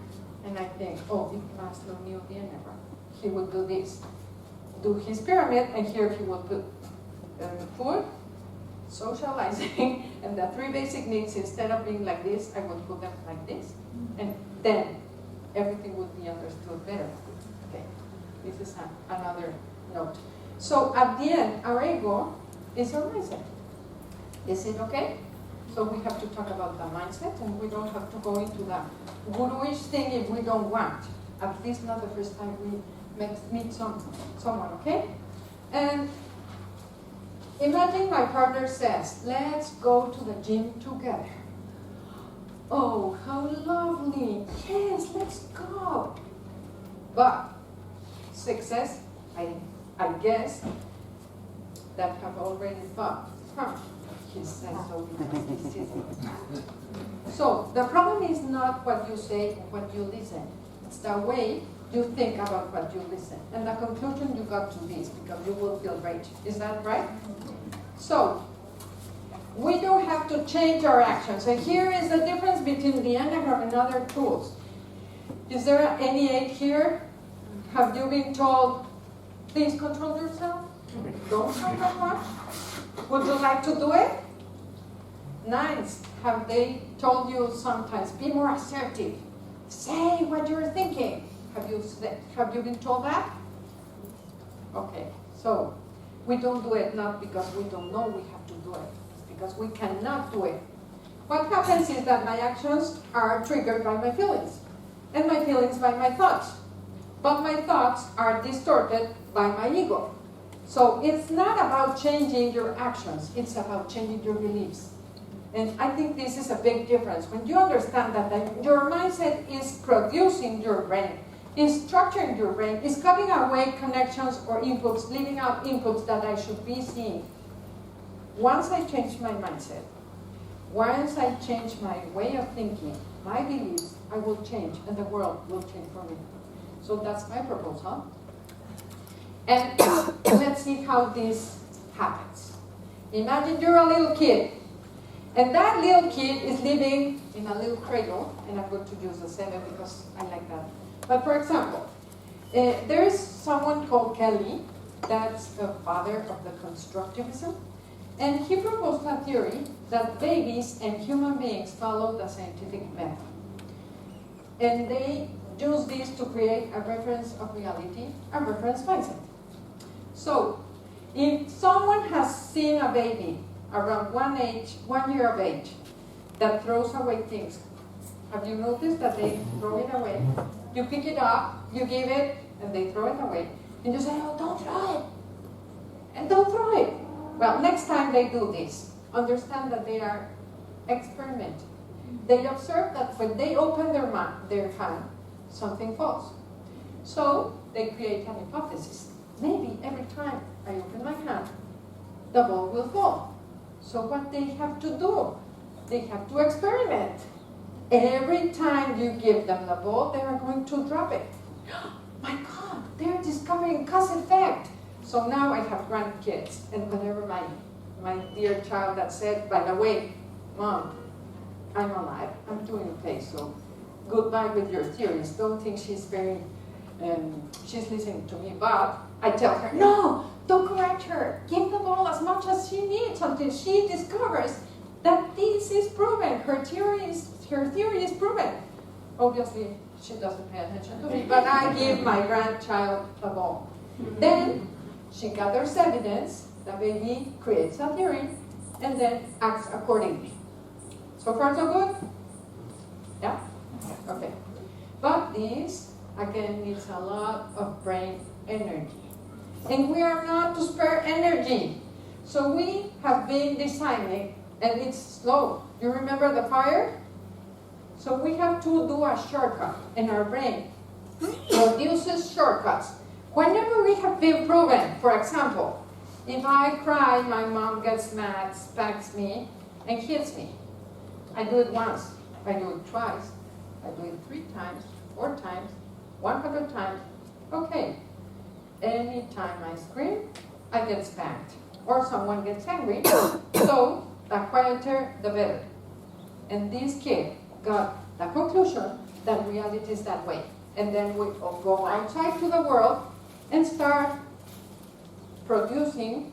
And I think, oh, if Maslow knew the Enneagram, he would do this. Do his pyramid, and here he would put food, socializing, and the 3 basic needs. Instead of being like this, I would put them like this. And then everything would be understood better. Okay, this is another note. So at the end, our ego is our mindset. Is it okay? So we have to talk about the mindset, and we don't have to go into that guru-ish thing if we don't want. At least not the first time we meet someone, okay? And imagine my partner says, let's go to the gym together. Oh, how lovely. Yes, let's go. But success, I guess, that have already thought, he says so because this is it. So the problem is not what you say or what you listen. It's the way you think about what you listen. And the conclusion you got to this, because you will feel great. Is that right? So we don't have to change our actions. And here is the difference between the Enneagram and other tools. Is there any 8 here? Have you been told, please control yourself? Don't talk that much? Would you like to do it? 9s, have they told you sometimes, be more assertive? Say what you're thinking. Have you been told that? Okay, so we don't do it not because we don't know we have to do it. It's because we cannot do it. What happens is that my actions are triggered by my feelings, and my feelings by my thoughts. But my thoughts are distorted by my ego. So it's not about changing your actions, it's about changing your beliefs. And I think this is a big difference. When you understand that your mindset is producing your brain, is structuring your brain, is cutting away connections or inputs, leaving out inputs that I should be seeing. Once I change my mindset, once I change my way of thinking, my beliefs, I will change and the world will change for me. So that's my proposal. And let's see how this happens. Imagine you're a little kid, and that little kid is living in a little cradle, and I'm going to use the 7 because I like that. But for example, there is someone called Kelly, that's the father of the constructivism, and he proposed a theory that babies and human beings follow the scientific method. And they use this to create a reference of reality, a reference mindset. So, if someone has seen a baby around 1 year of age that throws away things, have you noticed that they throw it away? You pick it up, you give it, and they throw it away. And you say, oh, don't throw it. And don't throw it. Well, next time they do this, understand that they are experimenting. They observe that when they open their hand, something falls. So they create an hypothesis. Maybe every time I open my hand, the ball will fall. So what they have to do, they have to experiment. Every time you give them the ball, they are going to drop it. My God, they're discovering cause effect. So now I have grandkids, and whenever my dear child that said, by the way, Mom, I'm alive, I'm doing okay, so goodbye with your theories. Don't think she's she's listening to me, but I tell her, no, don't correct her. Give the ball as much as she needs until she discovers that this is proven. Her theory is proven. Obviously, she doesn't pay attention to me, but I give my grandchild the ball. Then she gathers evidence, the baby creates a theory, and then acts accordingly. So far, so good? Yeah? Okay. But this, again, needs a lot of brain energy. And we are not to spare energy. So we have been designing, and it's slow. You remember the fire? So we have to do a shortcut, and our brain produces shortcuts. Whenever we have been proven, for example, if I cry, my mom gets mad, spanks me, and hits me. I do it once, I do it twice, I do it 3 times, 4 times, 100 times. Okay. Anytime I scream, I get spanked. Or someone gets angry. So, the quieter, the better. And this kid got the conclusion that reality is that way. And then we go outside to the world and start producing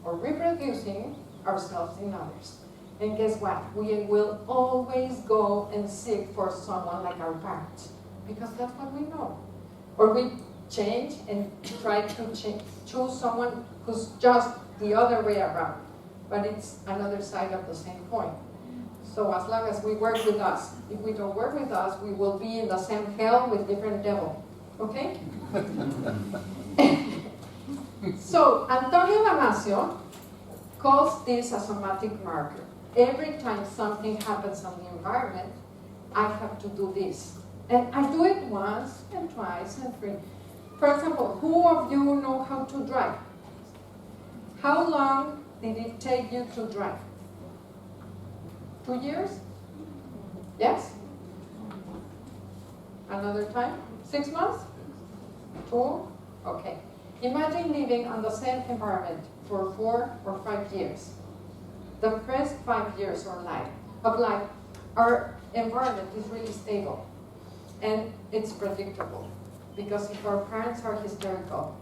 or reproducing ourselves in others. And guess what? We will always go and seek for someone like our parents, because that's what we know. Or we change and try to choose someone who's just the other way around. But it's another side of the same coin. So as long as we work with us, if we don't work with us, we will be in the same hell with different devil. Okay? So Antonio Damasio calls this a somatic marker. Every time something happens on the environment, I have to do this. And I do it once and twice and three. For example, who of you know how to drive? How long did it take you to drive? 2 years? Yes? Another time? 6 months? 2? Okay. Imagine living on the same environment for 4 or 5 years. The first 5 years of life, our environment is really stable and it's predictable, because if our parents are hysterical,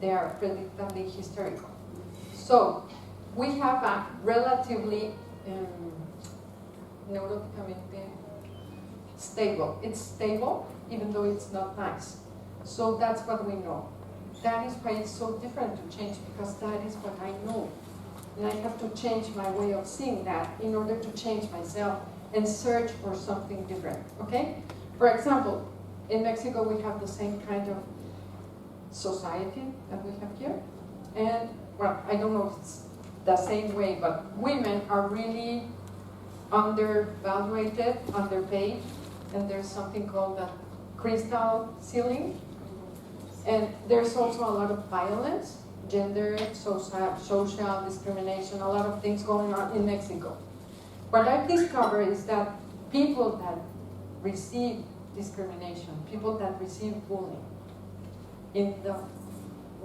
they are predictably hysterical. So we have a relatively stable. It's stable even though it's not nice. So that's what we know. That is why it's so different to change, because that is what I know. And I have to change my way of seeing that in order to change myself and search for something different, okay? For example, in Mexico we have the same kind of society that we have here. And, well, I don't know if it's the same way, but women are really undervalued, underpaid, and there's something called the crystal ceiling. And there's also a lot of violence, gender, social discrimination, a lot of things going on in Mexico. What I've discovered is that people that receive discrimination, people that receive bullying, in the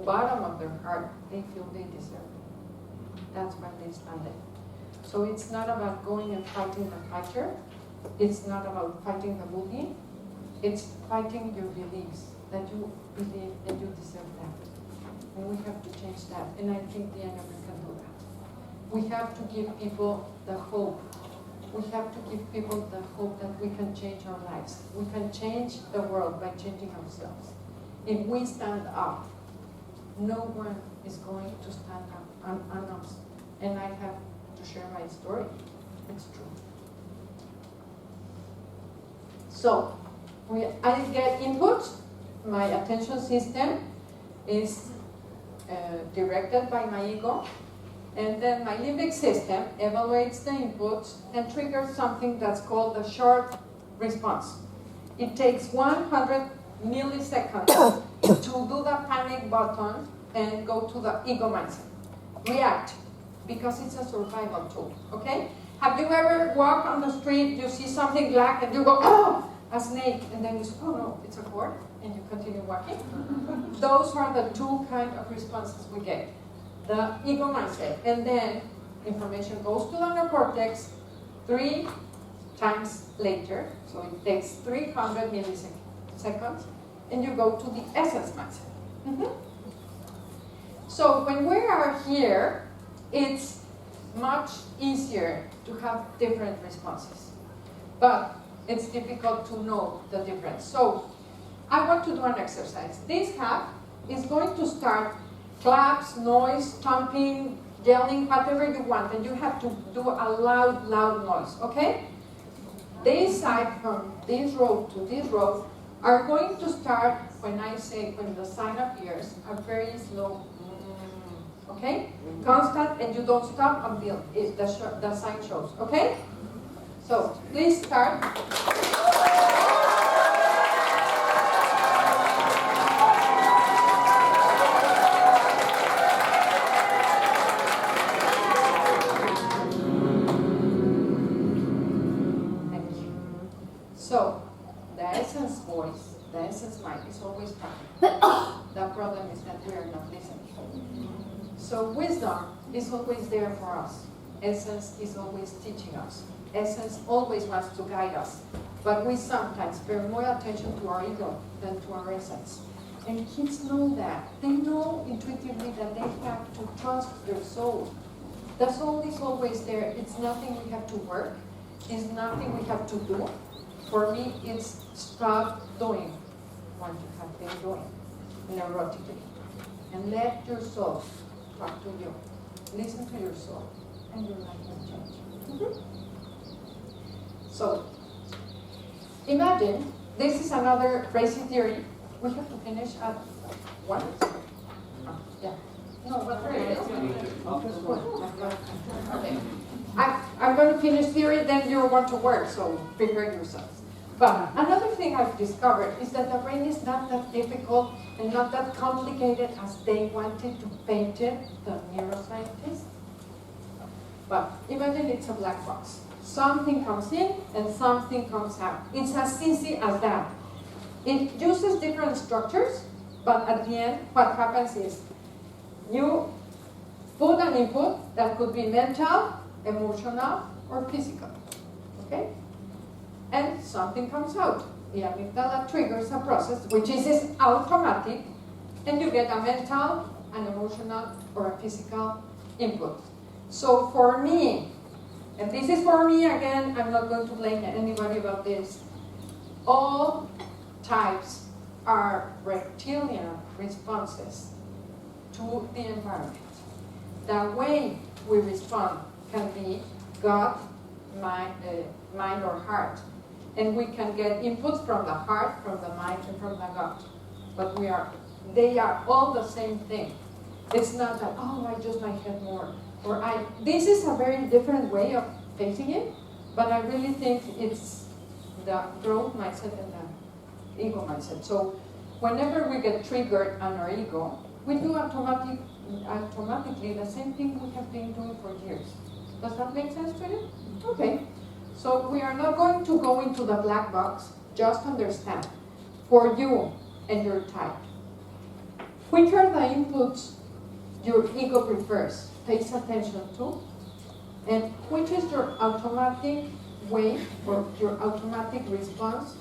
bottom of their heart, they feel they deserve it. That's why they stand it. So it's not about going and fighting the fighter. It's not about fighting the bully. It's fighting your beliefs, that you believe that you deserve that. And we have to change that. And I think the Enneagram can do that. We have to give people the hope. We have to give people the hope that we can change our lives. We can change the world by changing ourselves. If we stand up, no one is going to stand up on us. And I have to share my story. It's true. So, I get input. My attention system is directed by my ego. And then my limbic system evaluates the inputs and triggers something that's called the short response. It takes 100 milliseconds to do the panic button and go to the ego mindset. React, because it's a survival tool, okay? Have you ever walked on the street, you see something black and you go, oh, a snake, and then you say, oh no, it's a cord, and you continue walking? Those are the two kinds of responses we get. The ego mindset, and then information goes to the neocortex 3 times later, so it takes 300 milliseconds, and you go to the essence mindset. So when we are here, it's much easier to have different responses, but it's difficult to know the difference. So I want to do an exercise. This hat is going to start claps, noise, stomping, yelling, whatever you want, and you have to do a loud noise, okay? This side, from this row to this row, are going to start, when I say, when the sign appears, a very slow, okay? Constant, and you don't stop until the sign shows, okay? So, please start. So, the essence voice, the essence mind is always talking. The problem is that we are not listening. So wisdom is always there for us. Essence is always teaching us. Essence always wants to guide us. But we sometimes pay more attention to our ego than to our essence. And kids know that. They know intuitively that they have to trust their soul. The soul is always there. It's nothing we have to work. It's nothing we have to do. For me, it's stop doing what you have been doing neurotically. And let your soul talk to you. Listen to your soul, and your life will change. So, imagine, this is another crazy theory. We have to finish at 1? Yeah. No, what okay. I'm going to finish theory, then you want to work, so prepare yourselves. But another thing I've discovered is that the brain is not that difficult and not that complicated as they wanted to paint it, the neuroscientists. But imagine it's a black box. Something comes in and something comes out. It's as easy as that. It uses different structures, but at the end, what happens is you put an input that could be mental, emotional, or physical. Okay? And something comes out. The amygdala triggers a process which is automatic, and you get a mental, an emotional, or a physical input. So for me, and this is for me again, I'm not going to blame anybody about this, all types are reptilian responses to the environment. The way we respond can be gut, mind or heart. And we can get inputs from the heart, from the mind, and from the gut. But they are all the same thing. It's not that, oh, I just might have more. This is a very different way of facing it, but I really think it's the growth mindset and the ego mindset. So whenever we get triggered on our ego, we do automatically the same thing we have been doing for years. Does that make sense to you? Okay. So we are not going to go into the black box, just understand, for you and your type, which are the inputs your ego prefers, pays attention to, and which is your automatic way or your automatic response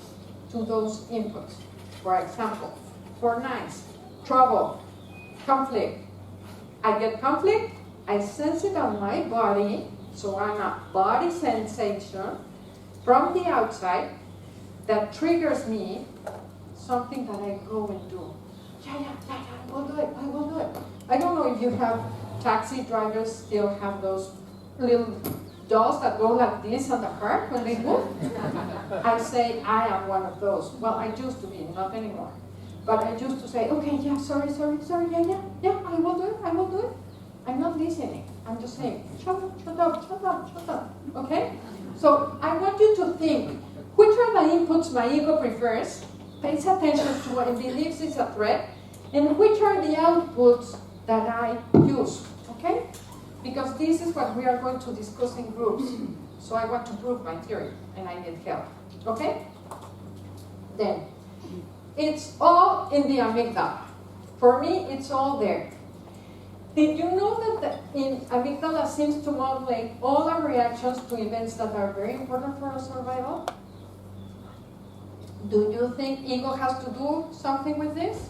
to those inputs. For example, for nice, trouble, conflict. I get conflict, I sense it on my body, so I'm a body sensation from the outside that triggers me something that I go and do. Yeah, I will do it. I don't know if you have taxi drivers still have those little dolls that go like this on the car when they move. I say I am one of those. Well, I used to be, not anymore. But I used to say, okay, yeah, sorry, yeah, I will do it. I'm not listening. I'm just saying, shut up. Okay? So I want you to think, which are the inputs my ego prefers, pays attention to and believes it's a threat, and which are the outputs that I use, okay? Because this is what we are going to discuss in groups. So I want to prove my theory, and I need help, okay? Then, it's all in the amygdala. For me, it's all there. Did you know that in amygdala seems to modulate all our reactions to events that are very important for our survival? Do you think ego has to do something with this?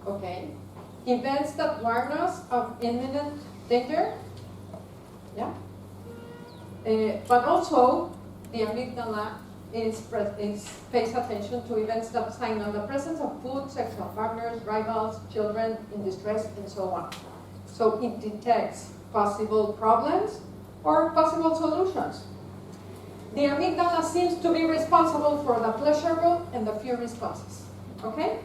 Okay. Events that warn us of imminent danger? Yeah. But also, the amygdala pays attention to events that signal the presence of food, sexual partners, rivals, children in distress, and so on. So it detects possible problems or possible solutions. The amygdala seems to be responsible for the pleasurable and the fear responses. Okay?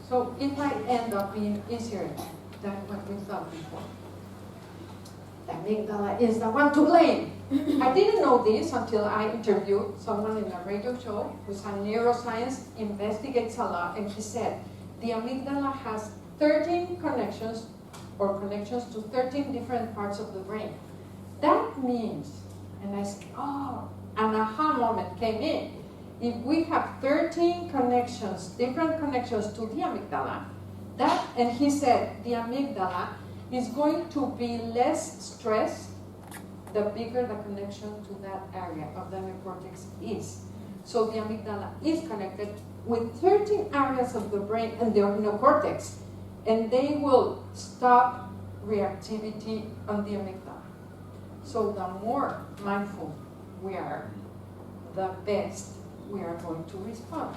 So it might end up being easier than what we thought before. The amygdala is the one to blame. I didn't know this until I interviewed someone in a radio show who's a neuroscience, investigates a lot, and he said the amygdala has 13 connections to 13 different parts of the brain. That means, and I said, oh, an aha moment came in. If we have 13 connections, different connections to the amygdala, and he said the amygdala is going to be less stressed the bigger the connection to that area of the neocortex is. So the amygdala is connected with 13 areas of the brain and the neocortex, and they will stop reactivity on the amygdala. So the more mindful we are, the best we are going to respond.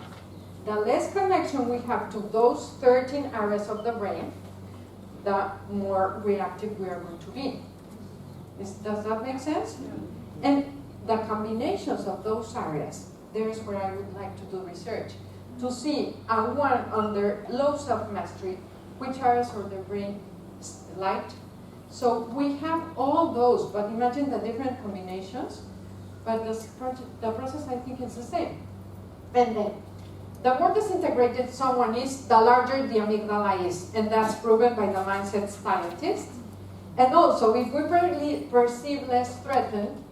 The less connection we have to those 13 areas of the brain, the more reactive we are going to be. Does that make sense? And the combinations of those areas, there's where I would like to do research, to see one under low self-mastery, which areas of the brain light. So we have all those, but imagine the different combinations, but the process I think is the same. And then, the more disintegrated someone is, the larger the amygdala is, and that's proven by the mindset scientists. And also, if we perceive less threatened,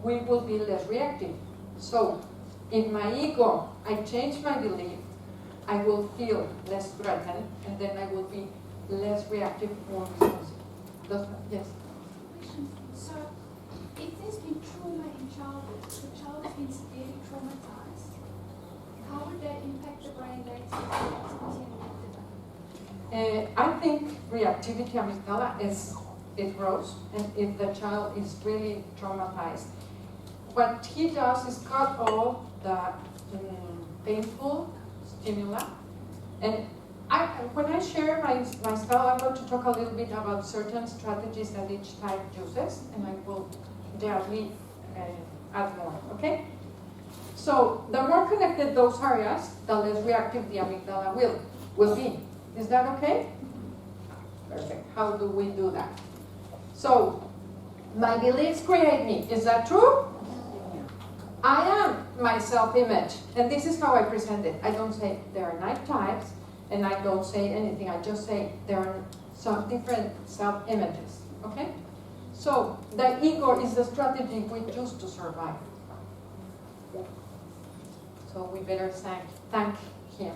we will be less reactive. So, if my ego, I change my belief, I will feel less threatened, and then I will be less reactive, more responsive. Yes? So, if there's been trauma in childhood, the child has been severely traumatized, how would that impact the brain later in the amygdala? I think reactivity amygdala it grows, and if the child is really traumatized, what he does is cut all the painful stimuli. And when I share my style, I'm going to talk a little bit about certain strategies that each type uses, and I will gently add more, okay? So the more connected those areas, the less reactive the amygdala will be. Is that okay? Perfect. How do we do that? So, my beliefs create me. Is that true? I am my self-image. And this is how I present it. I don't say there are 9 types, and I don't say anything. I just say there are some different self-images. Okay? So, the ego is the strategy we use to survive. So we better thank him.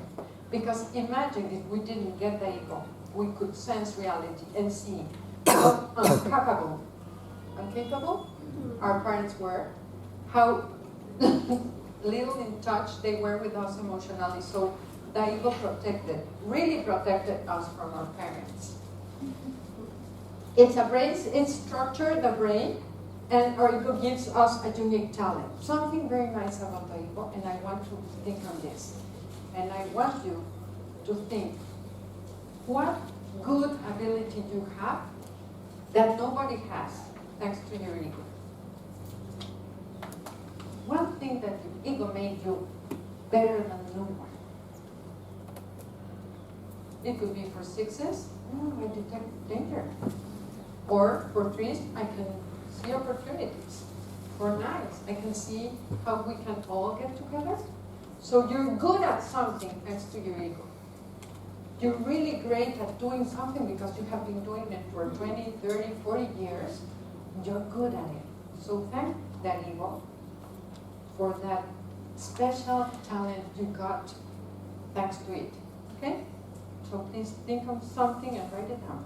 Because imagine if we didn't get the ego, we could sense reality and see how incapable our parents were, how little in touch they were with us emotionally. So the ego really protected us from our parents. It structured the brain, and our ego gives us a unique talent. Something very nice about the ego, and I want to think on this. And I want you to think, what good ability you have that nobody has, thanks to your ego. One thing that your ego made you better than no one. It could be for 6s, I detect danger. Or for 3s, I can see opportunities. For 9s, I can see how we can all get together. So you're good at something thanks to your ego. You're really great at doing something because you have been doing it for 20, 30, 40 years. You're good at it. So thank that ego for that special talent you got thanks to it. Okay? So please think of something and write it down.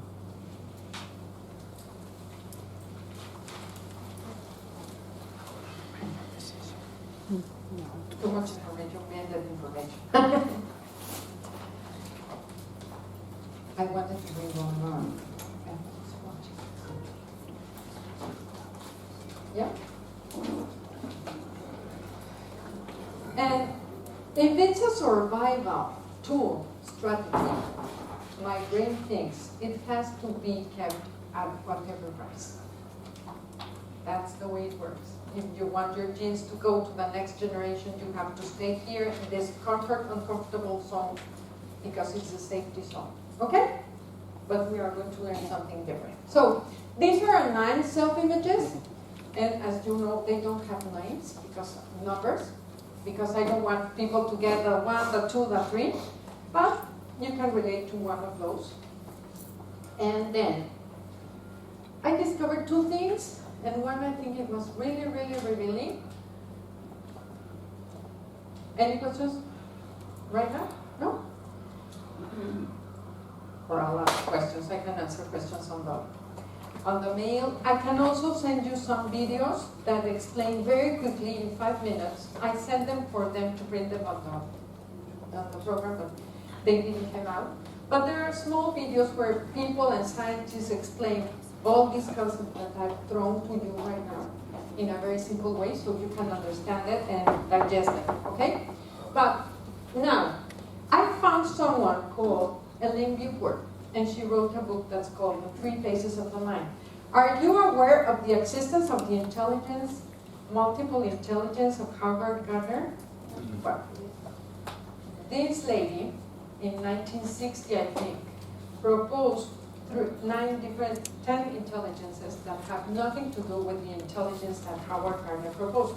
Too much information, blended information. I wanted to bring one more. Yeah? And if it's a survival tool, strategy, my brain thinks it has to be kept at whatever price. That's the way it works. If you want your genes to go to the next generation, you have to stay here in this uncomfortable zone because it's a safety zone. Okay? But we are going to learn something different. So, these are our 9 self-images. And as you know, they don't have names because of numbers. Because I don't want people to get the 1, the 2, the 3. But you can relate to one of those. And then, I discovered 2 things. And one, I think it was really, really revealing. Any questions right now? No? For a lot of questions, I can answer questions on the mail. I can also send you some videos that explain very quickly in 5 minutes. I sent them for them to print them on the program, but they didn't come out. But there are small videos where people and scientists explain all these concepts that I've thrown to you right now in a very simple way so you can understand it and digest it, okay? But now, I found someone called Elaine Buford, and she wrote a book that's called The 3 Phases of the Mind. Are you aware of the existence of the intelligence multiple intelligence of Harvard Gardner? Well, this lady, in 1960, I think, proposed through 10 intelligences that have nothing to do with the intelligence that Howard Gardner proposed.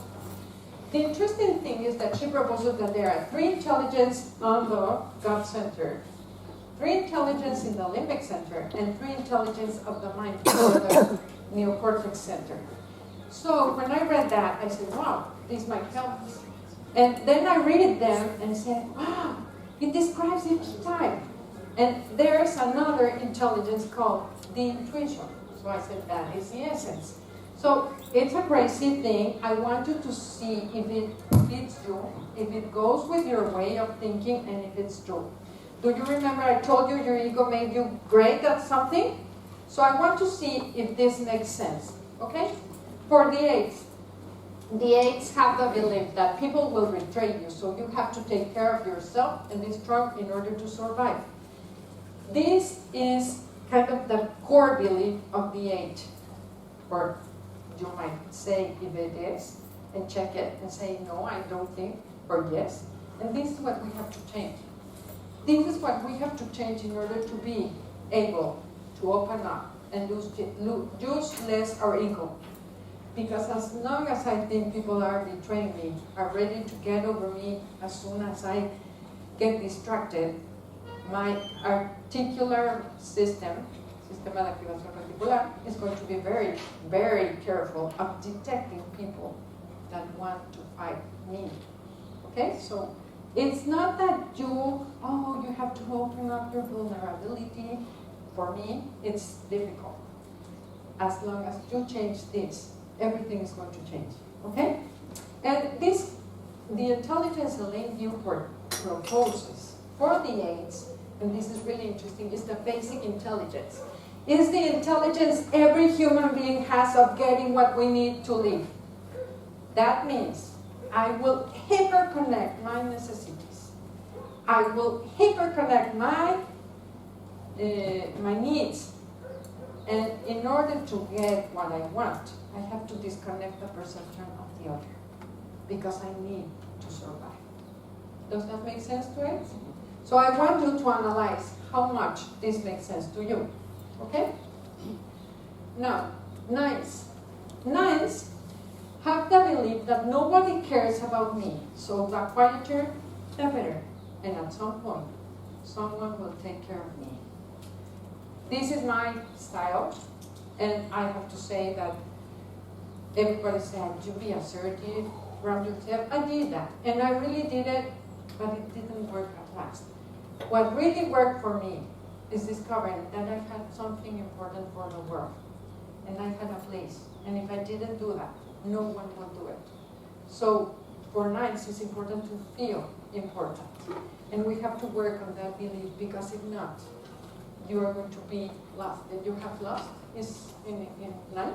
The interesting thing is that she proposes that there are 3 intelligence on the gut center, 3 intelligence in the limbic center, and 3 intelligence of the mind or the neocortex center. So when I read that, I said, wow, this might help us. And then I read them and said, wow, it describes each type. And there's another intelligence called the intuition. So I said, that is the essence. So it's a crazy thing. I want you to see if it fits you, if it goes with your way of thinking, and if it's true. Do you remember I told you your ego made you great at something? So I want to see if this makes sense, okay? For the 8s have the belief that people will betray you, so you have to take care of yourself and be strong in order to survive. This is kind of the core belief of the 8, or you might say if it is, and check it and say, no, I don't think, or yes. And this is what we have to change. This is what we have to change in order to be able to open up and use less our ego. Because as long as I think people are betraying me, are ready to get over me as soon as I get distracted, my articular system, sistema de activación reticular, is going to be very, very careful of detecting people that want to fight me. Okay, so it's not that you have to open up your vulnerability. For me, it's difficult. As long as you change this, everything is going to change. Okay? And the intelligence Elaine Newport proposes for the 8s, and this is really interesting, is the basic intelligence. Is the intelligence every human being has of getting what we need to live. That means I will hyper-connect my necessities. I will hyper-connect my needs. And in order to get what I want, I have to disconnect the perception of the other. Because I need to survive. Does that make sense to it? So I want you to analyze how much this makes sense to you. Okay? Now, 9s. 9s have the belief that nobody cares about me. So the quieter, the better. And at some point, someone will take care of me. This is my style. And I have to say that everybody said, you be assertive, ground yourself. I did that. And I really did it, but it didn't work at last. What really worked for me is discovering that I had something important for the world. And I had a place. And if I didn't do that, no one will do it. So for 9s, it's important to feel important. And we have to work on that belief, because if not, you are going to be lost. And you have lost is in 9.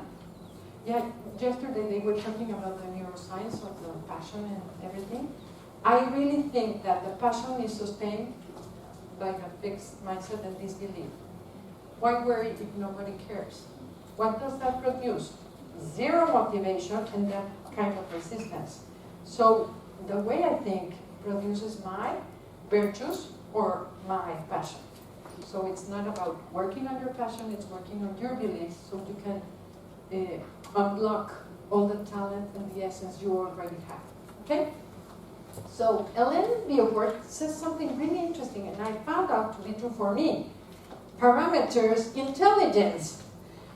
Yeah, yesterday they were talking about the neuroscience of the passion and everything. I really think that the passion is sustained by a fixed mindset and this belief. Why worry if nobody cares? What does that produce? Zero motivation and that kind of resistance. So the way I think produces my virtues or my passion. So it's not about working on your passion, it's working on your beliefs so you can unlock all the talent and the essence you already have. Okay? So Ellen Newport says something really interesting, and I found out to be true for me. Parameters intelligence.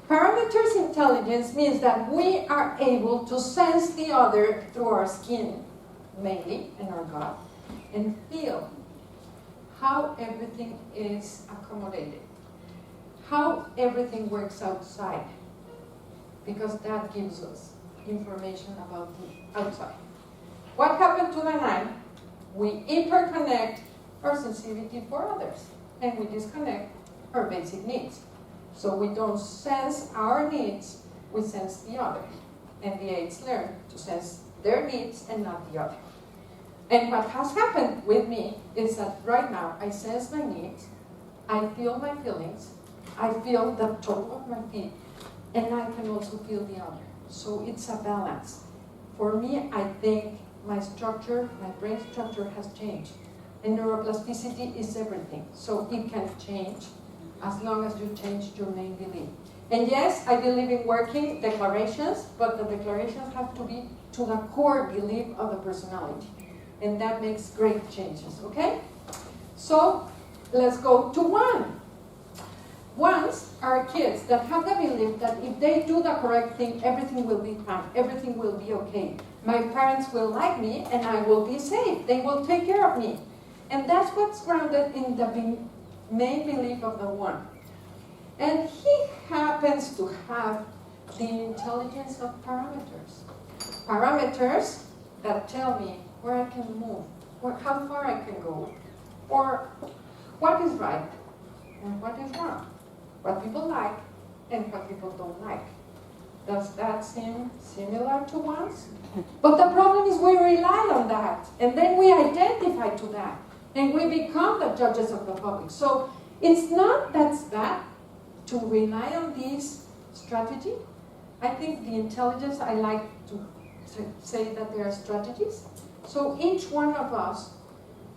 Parameters intelligence means that we are able to sense the other through our skin, mainly, and our gut, and feel how everything is accommodated, how everything works outside, because that gives us information about the outside. What happened to the 9? We hyperconnect our sensitivity for others, and we disconnect our basic needs. So we don't sense our needs, we sense the other. And the 8s learn to sense their needs and not the other. And what has happened with me is that right now I sense my needs, I feel my feelings, I feel the toe of my feet, and I can also feel the other. So it's a balance. for me, I think my brain structure has changed. And neuroplasticity is everything. So it can change as long as you change your main belief. And yes, I believe in working declarations, but the declarations have to be to the core belief of the personality. And that makes great changes, okay? So let's go to one. Ones are kids that have the belief that if they do the correct thing, everything will be fine, everything will be okay. My parents will like me and I will be safe. They will take care of me. And that's what's grounded in the main belief of the one. And he happens to have the intelligence of parameters. Parameters that tell me where I can move, how far I can go, or what is right and what is wrong, what people like and what people don't like. Does that seem similar to ones? But the problem is we rely on that, and then we identify to that, and we become the judges of the public. So it's not that's bad to rely on this strategy. I think the intelligence, I like to say that there are strategies. So each one of us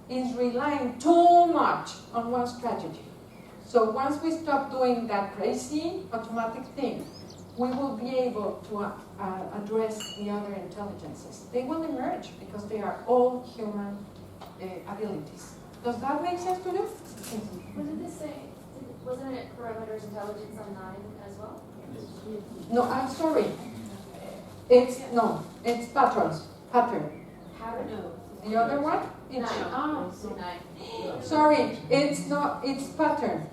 is relying too much on one strategy. So once we stop doing that crazy automatic thing, we will be able to address the other intelligences. They will emerge because they are all human abilities. Does that make sense to you? Wasn't it parameters intelligence on 9 as well? No, I'm sorry. It's patterns. Pattern. The other one? Sorry, it's not, it's pattern.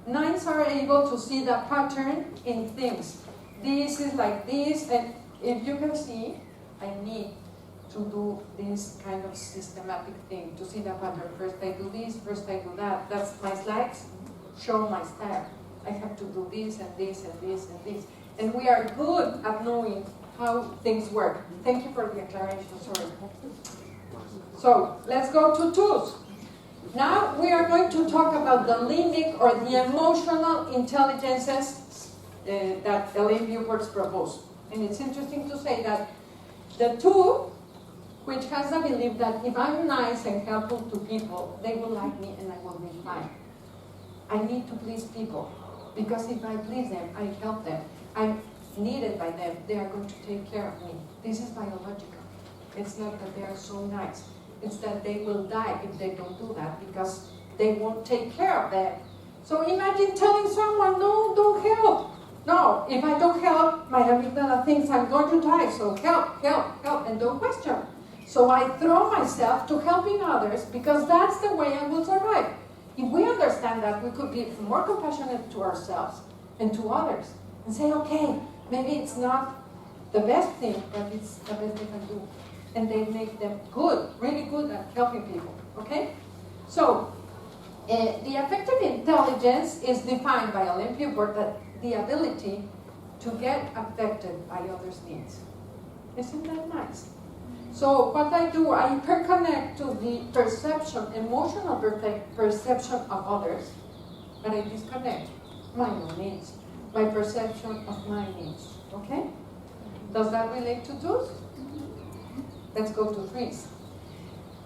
9s are able to see the pattern in things. This is like this, and if you can see, I need to do this kind of systematic thing to see the pattern. First I do this, first I do that. That's my slides, show my style. I have to do this and this and this and this. And we are good at knowing how things work. Thank you for the acceleration, sorry. So, let's go to 2s. Now we are going to talk about the limbic or the emotional intelligences that Elaine Beaufort's proposed. And it's interesting to say that the 2, which has the belief that if I'm nice and helpful to people, they will like me and I will be fine. I need to please people, because if I please them, I help them, I'm needed by them, they are going to take care of me. This is biological. It's not that they are so nice. It's that they will die if they don't do that, because they won't take care of them. So imagine telling someone, no, don't help. No, if I don't help, my amygdala thinks I'm going to die, so help, help, help, and don't question. So I throw myself to helping others, because that's the way I will survive. If we understand that, we could be more compassionate to ourselves and to others, and say, okay, maybe it's not the best thing, but it's the best they can do. And they make them good, really good at helping people, okay? So, the affective intelligence is defined by Elaine Beaufort that the ability to get affected by others' needs. Isn't that nice? So what I do, I hyperconnect to the perception, emotional perception of others, but I disconnect my own needs, my perception of my needs, okay? Does that relate to 2s? Let's go to 3s.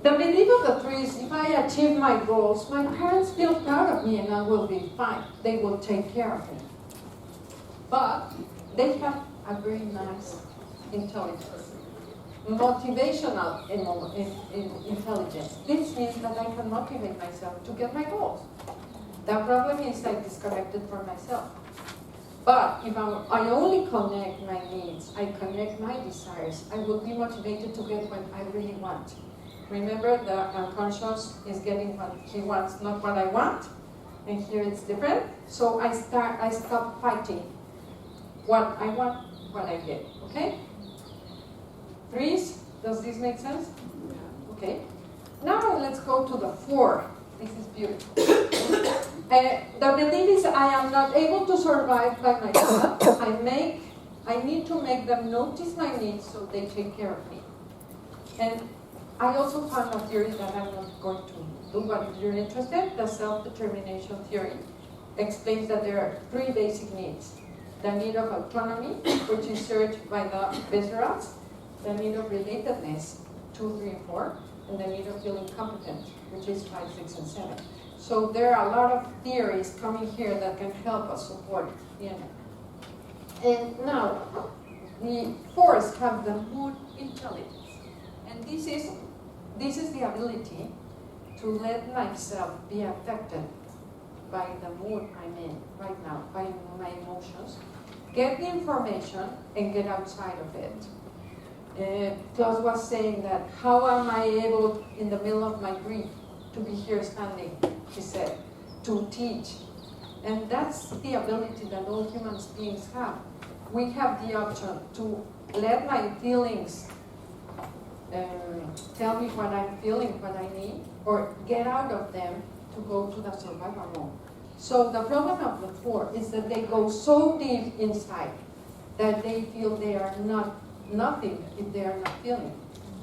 The belief of the 3s, if I achieve my goals, my parents feel proud of me and I will be fine. They will take care of me. But they have a very nice intelligence. Motivational intelligence. This means that I can motivate myself to get my goals. The problem is I disconnected from myself. But if I only connect my needs, I connect my desires, I will be motivated to get what I really want. Remember, the unconscious is getting what he wants, not what I want. And here it's different. So I stop fighting what I want, what I get. Okay? 3s, does this make sense? Okay. Now let's go to the 4. This is beautiful. The belief is I am not able to survive by myself. I need to make them notice my needs so they take care of me. And I also found a theory that I'm not going to do, but if you're interested, the self-determination theory explains that there are 3 basic needs. The need of autonomy, which is served by the viscerals, the need of relatedness, 2, 3, and 4, and the need of feeling competent, which is 5, 6, and 7. So there are a lot of theories coming here that can help us support the Enneagram. And now, the 4s have the mood intelligence. And this is the ability to let myself be affected by the mood I'm in right now, by my emotions, get the information and get outside of it. Klaus was saying that, how am I able, in the middle of my grief, to be here standing, he said, to teach. And that's the ability that all human beings have. We have the option to let my feelings tell me what I'm feeling, what I need, or get out of them to go to the survival mode. So the problem of the 4 is that they go so deep inside that they feel they are nothing if they are not feeling.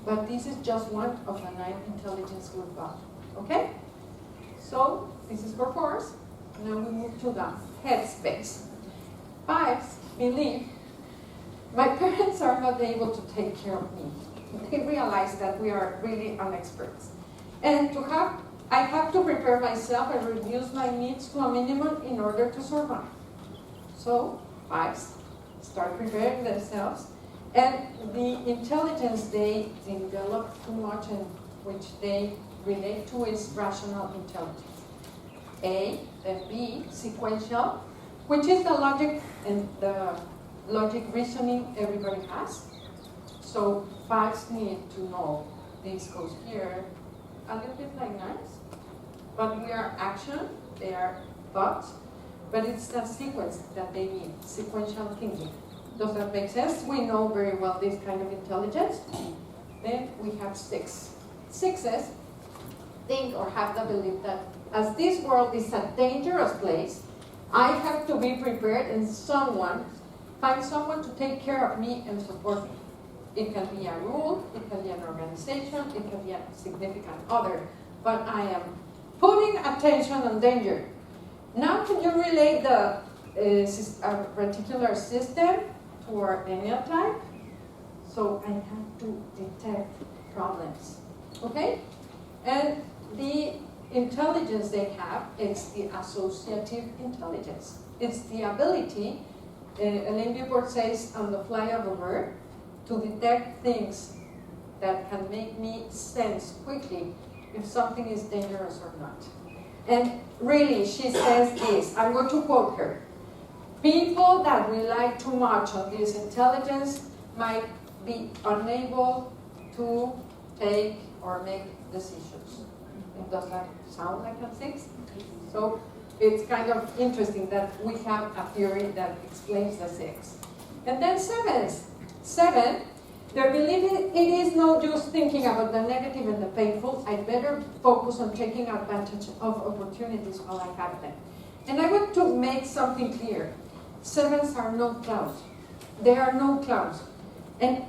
But this is just one of the 9 intelligence we've got. Okay? So this is for 4s. Now we move to the head space. 5s believe my parents are not able to take care of me. They realize that we are really unexperts. And I have to prepare myself and reduce my needs to a minimum in order to survive. So 5s start preparing themselves. And the intelligence they develop too much and which they relate to is rational intelligence. A, then B, sequential, which is the logic and the logic reasoning everybody has. So 5s need to know this goes here, a little bit like 9s. But we are action, they are thoughts, but it's the sequence that they need, sequential thinking. Does that make sense? We know very well this kind of intelligence. Then we have 6. 6s think or have the belief that as this world is a dangerous place, I have to be prepared and find someone to take care of me and support me. It can be a rule, it can be an organization, it can be a significant other, but I am putting attention on danger. Now can you relate a particular system to our Enneagram type? So I have to detect problems, okay? And the intelligence they have, it's the associative intelligence. It's the ability, Elaine Buford says, on the fly of a bird, to detect things that can make me sense quickly if something is dangerous or not. And really, she says this, I'm going to quote her. People that rely too much on this intelligence might be unable to take or make decisions. Does that sound like a 6? So it's kind of interesting that we have a theory that explains the 6. And then 7s. 7, their belief it is no use thinking about the negative and the painful. I better focus on taking advantage of opportunities while I have them. And I want to make something clear. 7s are no clowns. They are no clowns. And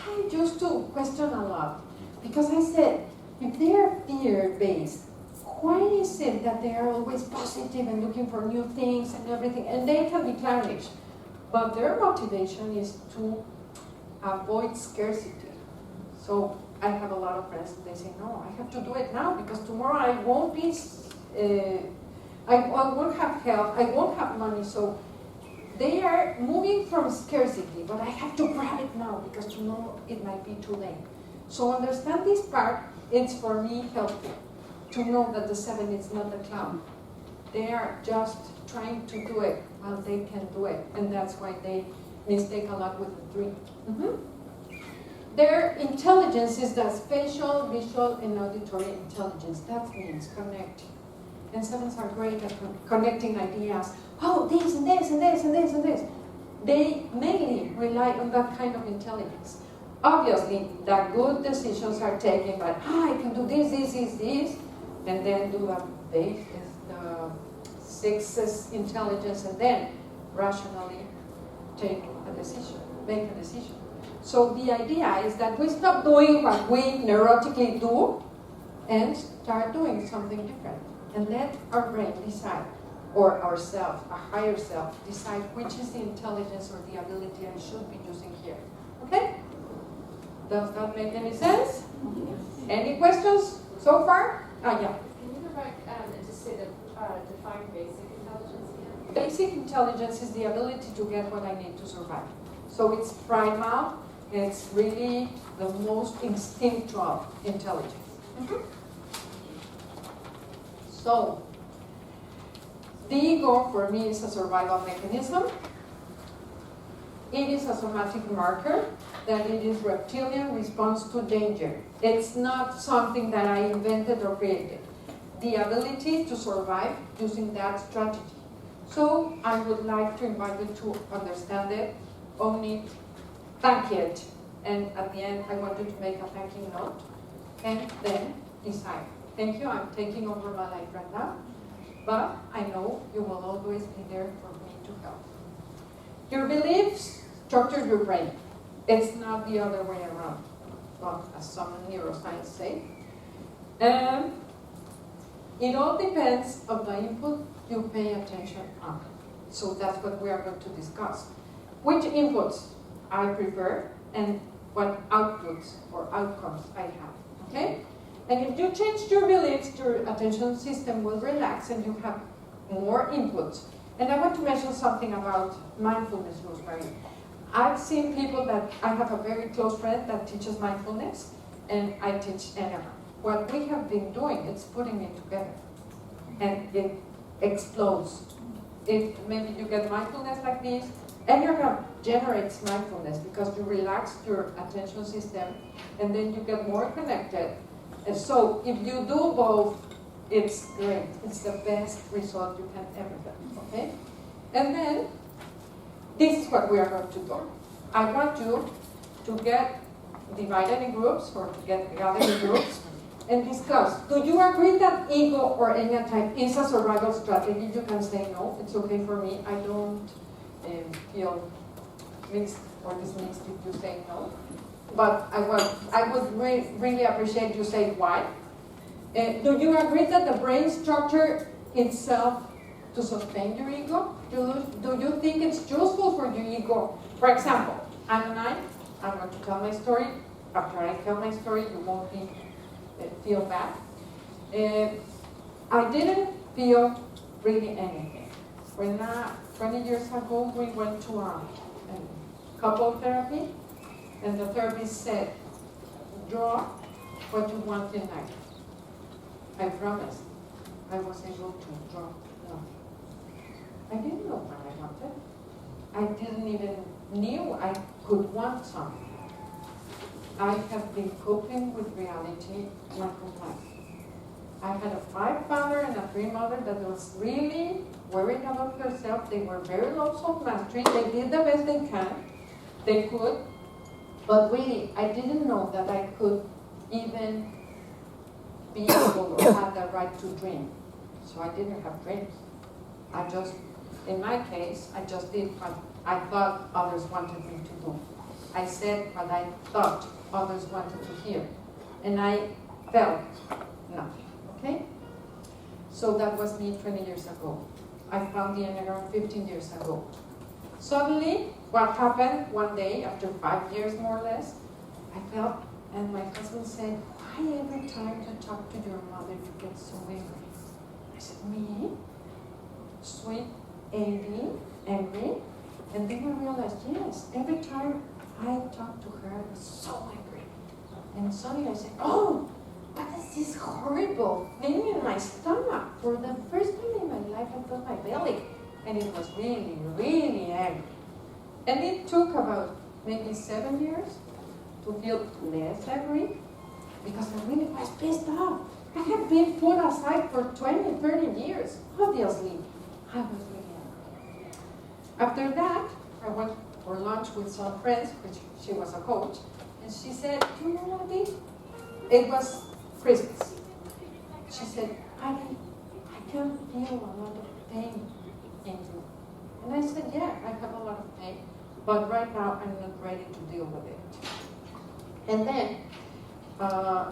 I used to question a lot because I said, if they are fear-based, why is it that they are always positive and looking for new things and everything? And they can be clownish, but their motivation is to avoid scarcity. So I have a lot of friends that they say, no, I have to do it now because tomorrow I won't be, I won't have health, I won't have money. So they are moving from scarcity, but I have to grab it now because tomorrow it might be too late. So understand this part. It's for me helpful to know that the 7 is not the clown. They are just trying to do it while they can do it. And that's why they mistake a lot with the 3. Their intelligence is the spatial, visual, and auditory intelligence. That means connecting. And 7s are great at connecting ideas. Oh, this and this and this and this and this. They mainly rely on that kind of intelligence. Obviously, the good decisions are taken by, I can do this, and then do the base is the 6's intelligence, and then rationally take a decision, make a decision. So the idea is that we stop doing what we neurotically do and start doing something different, and let our brain decide, or ourself, a higher self, decide which is the intelligence or the ability I should be using here. Okay? Does that make any sense? Any questions so far? Yeah. Can you go back and just say define basic intelligence again? Basic intelligence is the ability to get what I need to survive. So it's primal, it's really the most instinctual intelligence. So, the ego for me is a survival mechanism. It is a somatic marker that it is reptilian response to danger. It's not something that I invented or created. The ability to survive using that strategy. So I would like to invite you to understand it, own it, thank it, and at the end I want you to make a thanking note, and then decide. Thank you, I'm taking over my life right now, but I know you will always be there for me to help. Your beliefs structure your brain. It's not the other way around, well, as some neuroscience say. It all depends on the input you pay attention on. So that's what we are going to discuss. Which inputs I prefer and what outputs or outcomes I have, okay? And if you change your beliefs, your attention system will relax and you have more inputs. And I want to mention something about mindfulness, Rosemary. I've seen people that, I have a very close friend that teaches mindfulness, and I teach Enneagram. What we have been doing is putting it together, and it explodes. If maybe you get mindfulness like this, Enneagram generates mindfulness because you relax your attention system, and then you get more connected. And so if you do both, it's great. It's the best result you can ever get, okay? And then, this is what we are going to do. I want you to get divided in groups or to get gathered in groups and discuss. Do you agree that ego or Enneatype is a survival strategy? You can say no, it's okay for me. I don't feel mixed or dismissed if you say no. But I would really appreciate you say why. Do you agree that the brain structure itself to sustain your ego? Do you think it's useful for your ego? For example, I'm going to tell my story. After I tell my story, you won't feel bad. I didn't feel really anything. When 20 years ago, we went to a couple therapy, and the therapist said, draw what you want in life. I promised I was able to draw nothing. I didn't know what I wanted. I didn't even knew I could want something. I have been coping with reality my whole life. I had a 5 father and a 3 mother that was really worried about herself. They were very low self-mastery. They did the best they can. They could. But really, I didn't know that I could even be able or have the right to dream. So I didn't have dreams. In my case, I just did what I thought others wanted me to do. I said what I thought others wanted to hear. And I felt nothing, okay? So that was me 20 years ago. I found the Enneagram 15 years ago. Suddenly, what happened one day, after 5 years more or less, I felt, and my husband said, why every time you talk to your mother you get so angry? I said, me? Sweet, angry? And then I realized, yes, every time I talked to her, I was so angry. And suddenly I said, oh, what is this horrible thing in my stomach? For the first time in my life, I felt my belly. And it was really, really angry. And it took about maybe 7 years to feel less angry, because I really was pissed off. I had been put aside for 20, 30 years. Obviously, I was really angry. After that, I went for lunch with some friends, which she was a coach, and she said, do you know what it is? It was Christmas. She said, I can feel a lot of pain in you. And I said, yeah, I have a lot of pain, but right now I'm not ready to deal with it. And then,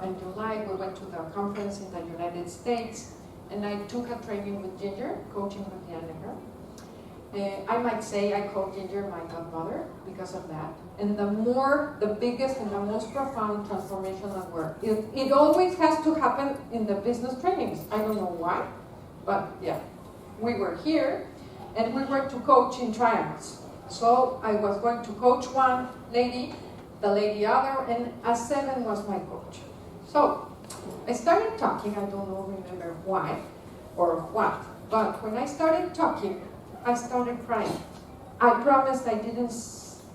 in July, we went to the conference in the United States, and I took a training with Ginger, coaching with the Enneagram. I might say I called Ginger my godmother because of that. and the biggest and the most profound transformational work. It always has to happen in the business trainings. I don't know why, but yeah. We were here, and we were to coach in triangles. So I was going to coach one lady, the lady other, and a 7 was my coach. So I started talking, I don't remember why or what, but when I started talking, I started crying. I promised I didn't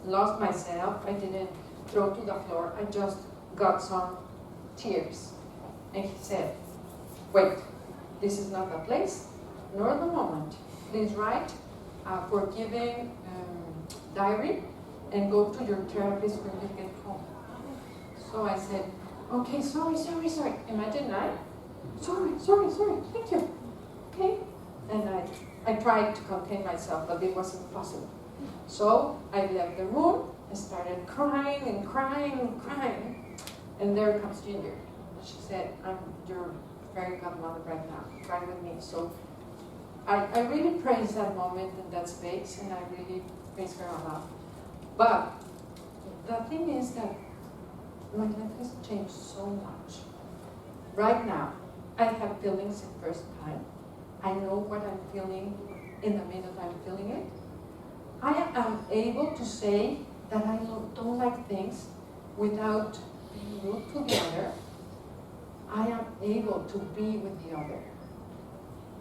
lost myself, I didn't throw to the floor, I just got some tears. And he said, wait, this is not the place, nor the moment. Please write a forgiving diary and go to your therapist when you get home. So I said, okay, sorry. Imagine sorry, thank you. Okay? And I tried to contain myself, but it wasn't possible. So I left the room and started crying. And there comes Ginger. She said, I'm your fairy godmother right now. Cry with me. So I really praise that moment and that space, and I really praise her a lot. But the thing is that my life has changed so much. Right now, I have feelings the first time. I know what I'm feeling in the minute I'm feeling it. I am able to say that I don't like things without being rude to the other. I am able to be with the other.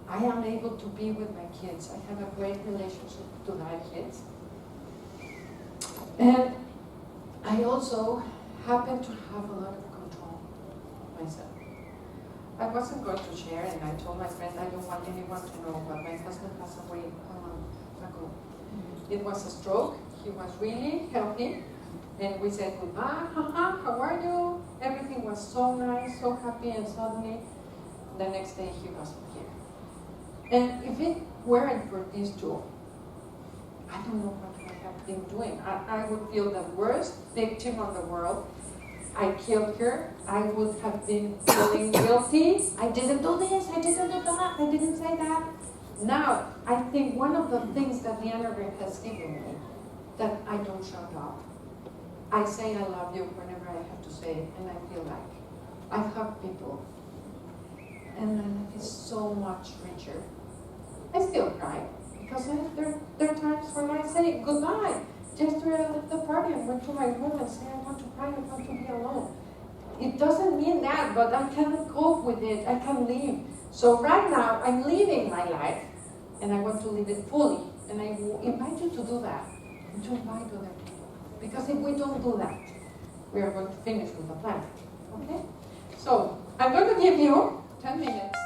I am able to be with my kids. I have a great relationship to my kids. And I also happen to have a lot of control myself. I wasn't going to share, and I told my friend I don't want anyone to know, but my husband passed away a month ago. It was a stroke. He was really healthy, and we said goodbye. How are you? Everything was so nice, so happy, and suddenly the next day he wasn't here. And if it weren't for these two, I don't know what I have been doing. I would feel the worst victim of the world. I killed her. I would have been feeling guilty. I didn't do this, I didn't do that, I didn't say that. Now, I think one of the things that the Enneagram has given me, that I don't shut up. I say I love you whenever I have to say it, and I feel like I hug people. And my life is so much richer. I still cry, because there are times when I say goodbye. Yesterday I left the party and went to my room and said I want to cry, I want to be alone. It doesn't mean that, but I cannot cope with it. I can leave. So right now I'm living my life, and I want to live it fully. And I invite you to do that, and to invite other people. Because if we don't do that, we are going to finish with the planet. Okay? So I'm going to give you 10 minutes.